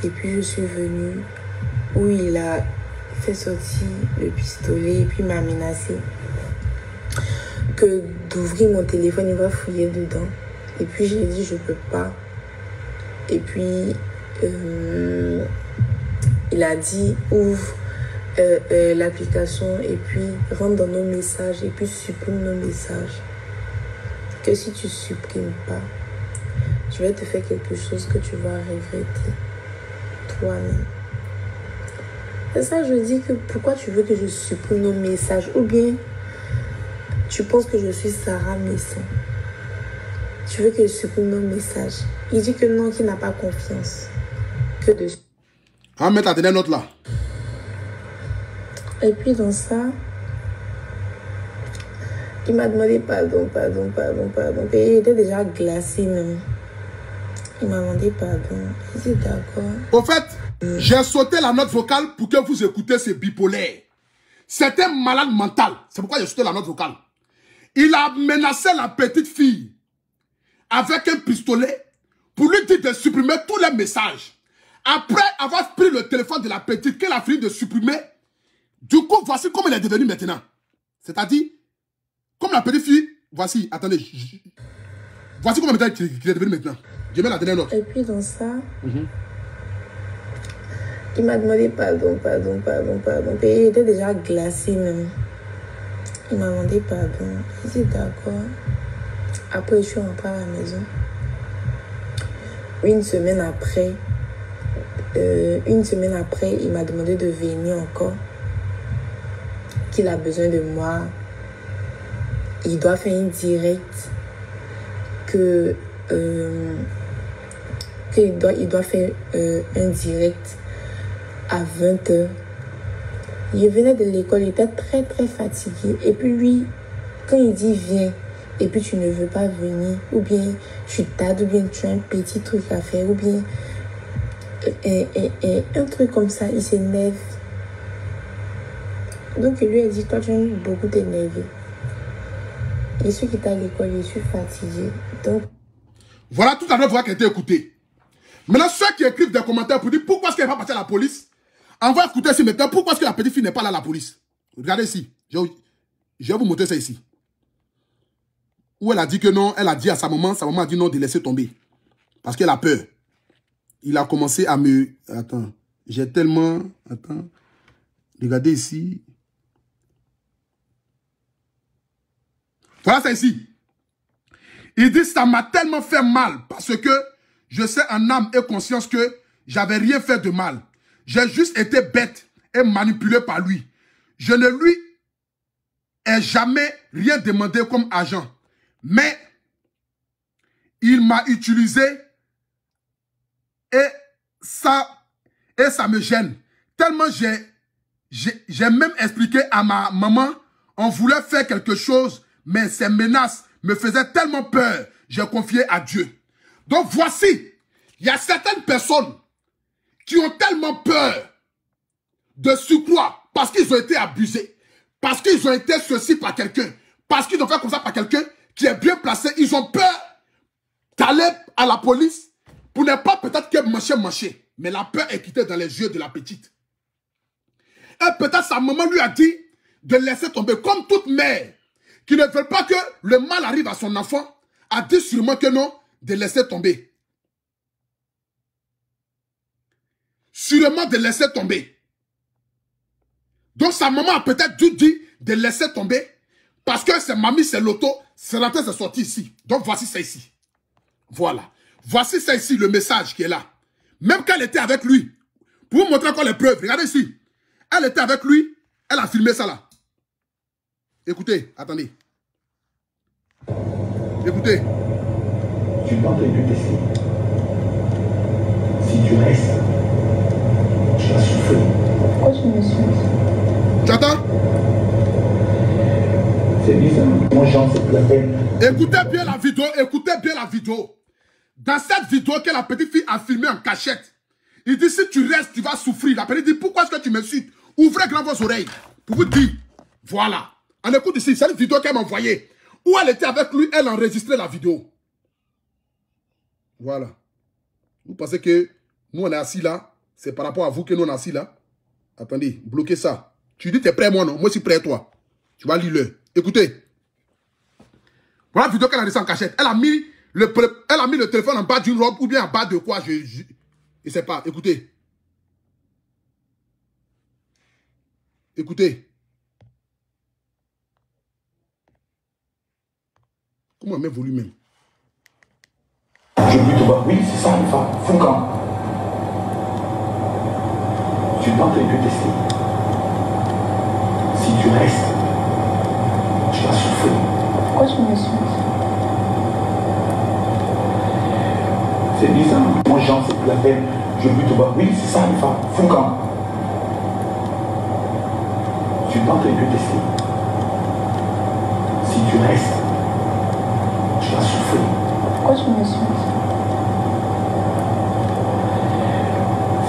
Et puis je suis venue. Où il a fait sortir le pistolet et puis m'a menacé. Que d'ouvrir mon téléphone, il va fouiller dedans. Et puis j'ai dit, je peux pas. Et puis, il a dit, ouvre l'application et puis rentre dans nos messages et puis supprime nos messages. Que si tu supprimes pas, je vais te faire quelque chose que tu vas regretter toi-même. C'est ça, je dis que pourquoi tu veux que je supprime nos messages? Ou bien tu penses que je suis Sarah Messon. Tu veux que je supprime nos messages. Il dit que non, qu'il n'a pas confiance. Que de... On va mettre la dernière note là. Et puis dans ça, il m'a demandé pardon. Et il était déjà glacé même. Il m'a demandé pardon. J'ai dit d'accord. Au fait, j'ai sauté la note vocale pour que vous écoutez ce bipolaire. C'est un malade mental. C'est pourquoi j'ai sauté la note vocale. Il a menacé la petite fille avec un pistolet pour lui dire de supprimer tous les messages. Après avoir pris le téléphone de la petite qu'elle a fini de supprimer, du coup, voici comment elle est devenue maintenant. C'est-à-dire, comme la petite fille, voici, attendez, voici comment elle est devenue maintenant. Je mets la dernière note. Et puis dans ça, il m'a demandé pardon. Et il était déjà glacé même. Il m'a demandé pardon. J'ai dit d'accord. Après, je suis rentrée à la maison. Une semaine après, il m'a demandé de venir encore. Qu'il a besoin de moi. Il doit faire une direct. Il doit faire un direct à 20h. Il venait de l'école, il était très très fatigué. Et puis lui, quand il dit viens, et puis tu ne veux pas venir, ou bien tu tardes, ou bien tu as un petit truc à faire, ou bien un truc comme ça, il s'énerve. Donc il lui a dit, toi tu as beaucoup t'énerver. Je suis quitté à l'école, je suis fatigué. Donc... Voilà toute la note vocale qui a été écoutée. Maintenant, ceux qui écrivent des commentaires pour dire pourquoi est-ce qu'elle n'est pas partie à la police, on va écouter ici maintenant pourquoi est-ce que la petite fille n'est pas là à la police. Regardez ici. Je vais vous montrer ça ici. Où elle a dit que non, elle a dit à sa maman a dit non de laisser tomber. Parce qu'elle a peur. Il a commencé à me... Attends, j'ai tellement... Attends, regardez ici. Voilà ça ici. Il dit ça m'a tellement fait mal parce que je sais en âme et conscience que j'avais rien fait de mal. J'ai juste été bête et manipulé par lui. Je ne lui ai jamais rien demandé comme agent. Mais il m'a utilisé et ça me gêne. Tellement j'ai même expliqué à ma maman, on voulait faire quelque chose, mais ces menaces me faisaient tellement peur. J'ai confié à Dieu. Donc voici, il y a certaines personnes qui ont tellement peur de surcroît parce qu'ils ont été abusés, parce qu'ils ont été ceci par quelqu'un, parce qu'ils ont fait comme ça par quelqu'un qui est bien placé. Ils ont peur d'aller à la police pour ne pas peut-être que mancher. Mais la peur est quittée dans les yeux de la petite. Et peut-être sa maman lui a dit de laisser tomber. Comme toute mère qui ne veut pas que le mal arrive à son enfant, a dit sûrement que non, de laisser tomber. Sûrement de laisser tomber. Donc sa maman a peut-être dû dire de laisser tomber Parce que c'est Mamie, c'est Loto, c'est la tête, c'est sorti ici. Donc voici ça ici. Voilà. Voici ça ici, le message qui est là. Même quand elle était avec lui, pour vous montrer encore les preuves, regardez ici. Elle était avec lui, elle a filmé ça là. Écoutez, attendez. Écoutez. Tu es en train de tester. Si tu restes, tu vas souffrir. Pourquoi tu me suis? Tu entends? C'est bizarre. Mon genre, c'est la peine. Écoutez bien la vidéo, écoutez bien la vidéo. Dans cette vidéo que la petite fille a filmée en cachette, il dit si tu restes, tu vas souffrir. La petite dit pourquoi est-ce que tu me suis? Ouvrez grand vos oreilles pour vous dire. Voilà. On écoute ici, c'est une vidéo qu'elle m'a envoyée. Où elle était avec lui, elle a enregistré la vidéo. Voilà. Vous pensez que nous on est assis là? C'est par rapport à vous que nous on est assis là? Attendez, bloquez ça. Tu dis t'es prêt moi non? Moi je suis prêt toi. Tu vas lire le. Écoutez. Voilà la vidéo qu'elle a laissée en cachette. Elle a mis le téléphone en bas d'une robe ou bien en bas de quoi? Je ne sais pas. Écoutez. Écoutez. Comment elle met volume même? Je lui te vois. Oui, c'est ça, une femme. Foucan. Tu es en train de tester. Si tu restes, tu vas souffrir. Pourquoi tu me suis? C'est bizarre. Mon genre, c'est plus la peine. Je lui te vois. Oui, c'est ça, une femme. Foucan. Tu es en train de tester. Si tu restes, tu vas souffrir. Pourquoi tu me suis?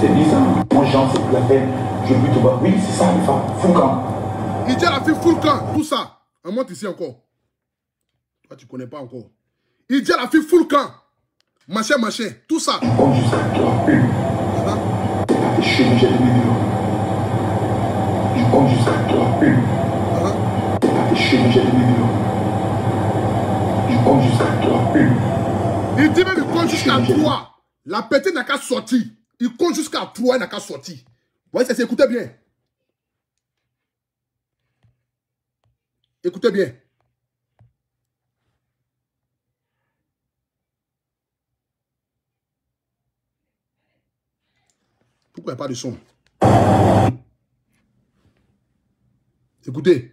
C'est bizarre. Mon genre, c'est plus la peine. Je lui te vois. Oui, c'est ça, une femme. Foucan. Il dit à la fille full camp. Tout ça. On monte ici encore. Toi, tu ne connais pas encore. Il dit à la fille full camp. Machin, machin. Tout ça. Je compte jusqu'à toi. Une. C'est pas tes cheveux, j'ai donné de l'eau. Je compte jusqu'à toi. Une. C'est pas tes cheveux, j'ai donné de l'eau. Je compte jusqu'à toi. Une. Il dit même il compte jusqu'à 3. La petite n'a qu'à sortir. Il compte jusqu'à 3, il n'a qu'à sortir. Vous voyez, ça, écoutez bien. Écoutez bien. Pourquoi il n'y a pas de son? Écoutez.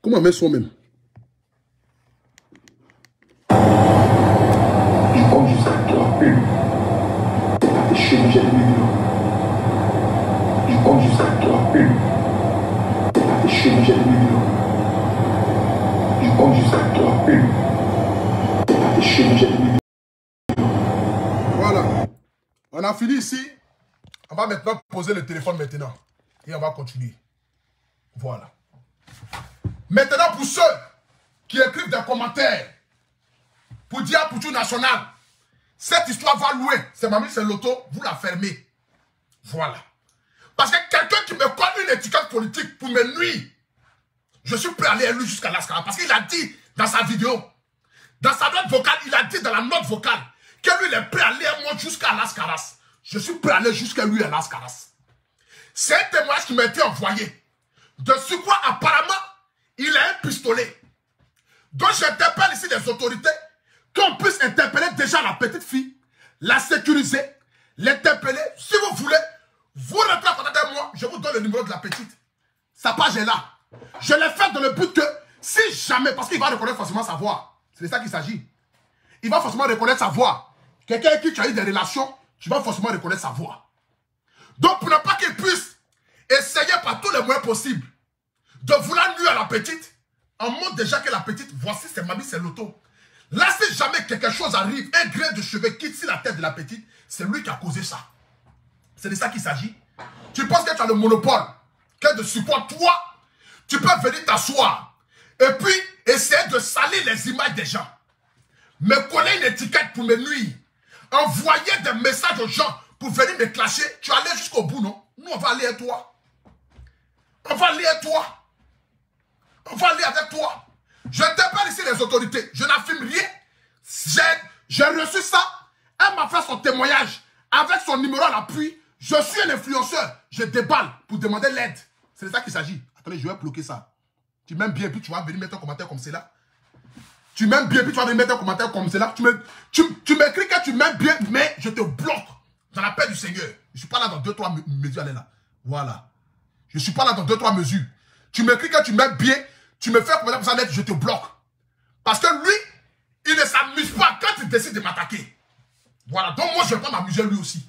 Comment on met son même? Je compte jusqu'à toi. Une. C'est pas tes cheveux, j'ai donné de l'eau. Je compte jusqu'à toi. Une. C'est pas tes cheveux, j'ai donné de l'eau. Je compte jusqu'à toi. Une. C'est pas tes cheveux, j'ai donné de l'eau. Voilà. On a fini ici. On va maintenant poser le téléphone maintenant. Et on va continuer. Voilà. Maintenant, pour ceux qui écrivent des commentaires pour dire pour tout national, cette histoire va loin. C'est Mamie, c'est Loto, vous la fermez. Voilà. Parce que quelqu'un qui me colle une étiquette politique pour me nuire, je suis prêt à aller lui jusqu'à l'Ascara. Parce qu'il a dit dans sa vidéo, dans sa note vocale, il a dit dans la note vocale que lui, il est prêt à aller moi jusqu'à l'Ascaras. Je suis prêt à aller jusqu'à lui à l'Ascaras. C'est un témoignage qui m'a été envoyé. De ce quoi, apparemment, il a un pistolet. Donc j'interpelle ici les autorités qu'on puisse interpeller déjà la petite fille, la sécuriser, l'interpeller. Si vous voulez, vous rentrez en contact avec moi, je vous donne le numéro de la petite. Sa page est là. Je l'ai fait dans le but que, si jamais, parce qu'il va reconnaître forcément sa voix. C'est de ça qu'il s'agit. Il va forcément reconnaître sa voix. Quelqu'un avec qui tu as eu des relations, tu vas forcément reconnaître sa voix. Donc pour ne pas qu'il puisse essayer par tous les moyens possibles de vouloir nuire à la petite, on montre déjà que la petite, voici c'est Mamie, c'est Loto. Là, si jamais quelque chose arrive, un grain de cheveux quitte sur la tête de la petite, c'est lui qui a causé ça. C'est de ça qu'il s'agit. Tu penses que tu as le monopole, que de support, toi, tu peux venir t'asseoir et puis essayer de salir les images des gens. Me coller une étiquette pour me nuire. Envoyer des messages aux gens pour venir me clasher. Tu allais jusqu'au bout, non? Nous, on va aller avec toi. On va aller avec toi. On va aller avec toi. Je t'appelle ici les autorités. Je n'affirme rien. J'ai reçu ça. Elle m'a fait son témoignage avec son numéro à l'appui. Je suis un influenceur. Je déballe pour demander l'aide. C'est de ça qu'il s'agit. Attendez, je vais bloquer ça. Tu m'aimes bien, puis tu vas venir mettre un commentaire comme cela. Tu m'aimes bien, puis tu vas venir mettre un commentaire comme cela. Tu m'écris que tu m'aimes bien, mais je te bloque. Dans la paix du Seigneur. Je ne suis pas là dans 2-3 mesures. Allez là. Voilà. Je ne suis pas là dans 2-3 mesures. Tu m'écris que tu m'aimes bien. Tu me fais commentaire pour ça, je te bloque. Parce que lui, il ne s'amuse pas quand il décide de m'attaquer. Voilà. Donc moi, je ne vais pas m'amuser lui aussi.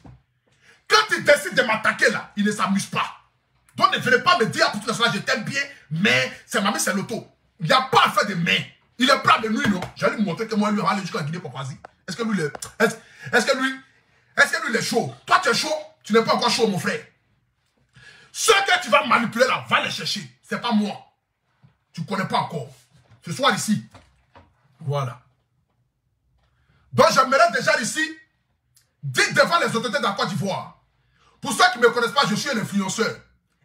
Quand il décide de m'attaquer là, il ne s'amuse pas. Donc ne venez pas me dire, pour tout ça, je t'aime bien, mais c'est ma mère, c'est l'auto. Il n'y a pas à faire de mais. Il est prêt de nuit, non? J'allais lui montrer que moi, lui, on va aller jusqu'à Guinée-Papouasie. Est-ce que lui, il est chaud? Toi, tu es chaud? Tu n'es pas encore chaud, mon frère. Ceux que tu vas manipuler là, va les chercher. C'est pas moi. Tu ne connais pas encore. Ce soir ici. Voilà. Donc, j'aimerais déjà ici, dites devant les autorités de la Côte d'Ivoire. Pour ceux qui ne me connaissent pas, je suis un influenceur.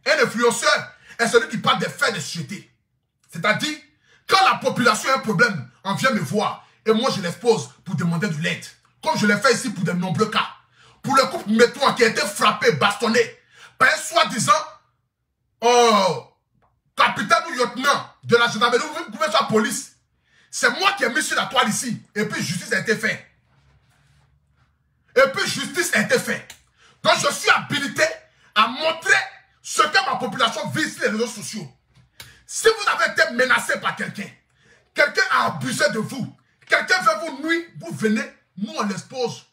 Un influenceur est celui qui parle des faits de société. C'est-à-dire, quand la population a un problème, on vient me voir. Et moi, je l'expose pour demander de l'aide. Comme je l'ai fait ici pour de nombreux cas. Pour le couple Métro qui a été frappé, bastonné par un soi-disant capitaine ou lieutenant de la gendarmerie ou de la police. C'est moi qui ai mis sur la toile ici. Et puis justice a été faite. Donc je suis habilité à montrer ce que ma population vit sur les réseaux sociaux. Si vous avez été menacé par quelqu'un, quelqu'un a abusé de vous, quelqu'un veut vous nuire, vous venez, nous on l'expose.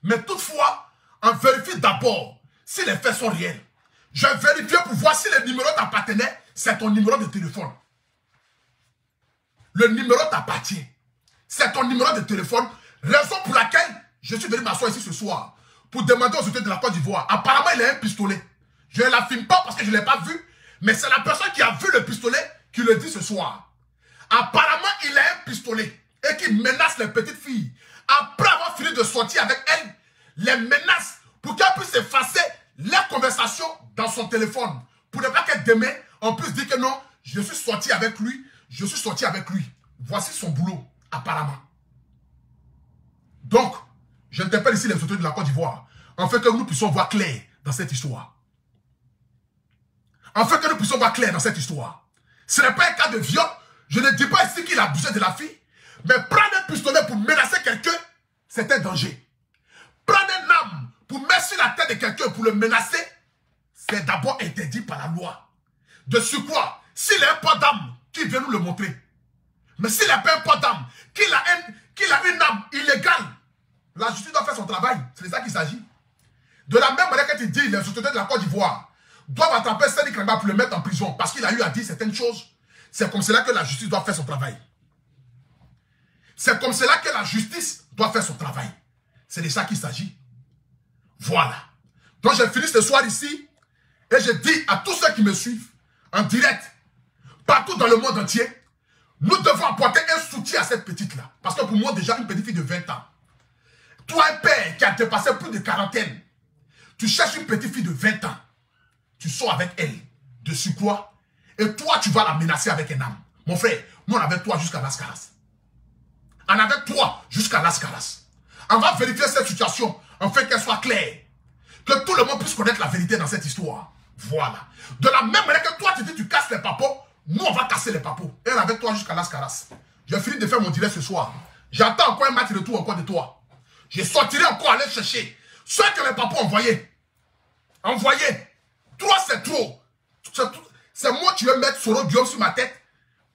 Mais toutefois, on vérifie d'abord si les faits sont réels. Je vérifie pour voir si le numéro t'appartenait, c'est ton numéro de téléphone. Le numéro t'appartient. C'est ton numéro de téléphone. Raison pour laquelle je suis venu m'asseoir ici ce soir pour demander aux autorités de la Côte d'Ivoire. Apparemment, il a un pistolet. Je ne l'affirme pas parce que je ne l'ai pas vu, mais c'est la personne qui a vu le pistolet qui le dit ce soir. Apparemment, il a un pistolet et qui menace les petites filles. Après avoir fini de sortir avec elles, les menace pour qu'elles puissent effacer les conversations dans son téléphone. Pour ne pas que demain, on puisse dire que non, je suis sorti avec lui, je suis sorti avec lui. Voici son boulot, apparemment. Donc, j'interpelle ici les autorités de la Côte d'Ivoire, en fait que nous puissions voir clair dans cette histoire. En fait que nous puissions voir clair dans cette histoire. Ce n'est pas un cas de viol. Je ne dis pas ici qu'il a abusé de la fille. Mais prendre un pistolet pour menacer quelqu'un, c'est un danger. Prendre une arme pour mettre sur la tête de quelqu'un pour le menacer, c'est d'abord interdit par la loi. De surcroît, s'il a un port d'arme, qu'il vient nous le montrer. Mais s'il n'a pas un port d'arme, qu'il a une arme illégale, la justice doit faire son travail. C'est de ça qu'il s'agit. De la même manière que tu dis, les autorités de la Côte d'Ivoire doivent attraper Sadi Kranga pour le mettre en prison parce qu'il a eu à dire certaines choses. C'est comme cela que la justice doit faire son travail. C'est comme cela que la justice doit faire son travail. C'est de ça qu'il s'agit. Voilà. Donc j'ai fini ce soir ici et je dis à tous ceux qui me suivent en direct, partout dans le monde entier, nous devons apporter un soutien à cette petite-là. Parce que pour moi, déjà, une petite fille de 20 ans, toi, un père qui a dépassé plus de quarantaine, tu cherches une petite fille de 20 ans, tu sors avec elle, de surcroît, et toi, tu vas la menacer avec un arme. Mon frère, nous, on avait toi jusqu'à Las Caras. On avait toi jusqu'à Las Caras. On va vérifier cette situation, en fait qu'elle soit claire. Que tout le monde puisse connaître la vérité dans cette histoire. Voilà. De la même manière que toi, tu dis tu casses les papos, nous, on va casser les papos. Et on avait toi jusqu'à Las Caras. J'ai fini de faire mon direct ce soir. J'attends encore un match de tout encore de toi. Je sortirai encore aller chercher ceux que les papos envoyaient. Envoyés. Toi, c'est trop. C'est moi qui vais mettre Soro Guillaume sur ma tête.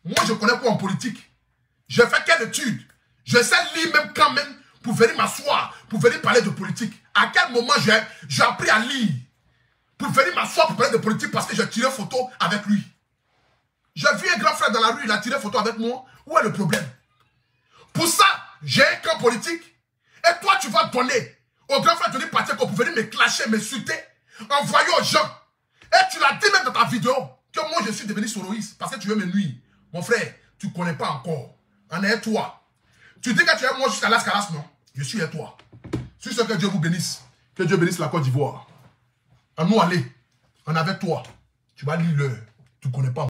Moi, je connais quoi en politique. J'ai fait quelle étude? Je sais lire même quand même pour venir m'asseoir, pour venir parler de politique. À quel moment j'ai appris à lire pour venir m'asseoir pour parler de politique parce que j'ai tiré photo avec lui. J'ai vu un grand frère dans la rue, il a tiré photo avec moi. Où est le problème? Pour ça, j'ai un camp politique. Et toi, tu vas donner au grand frère Denis Pacheco pour venir me clasher, m'insulter, envoyer aux gens. Et tu l'as dit même dans ta vidéo que moi je suis devenu soroïste parce que tu veux me nuire. Mon frère, tu ne connais pas encore. En est toi. Tu dis que tu es moi jusqu'à Las Calas, non? Je suis à toi. Sur ce que Dieu vous bénisse. Que Dieu bénisse la Côte d'Ivoire. En nous aller. En avec toi. Tu vas lire l'heure. Tu ne connais pas.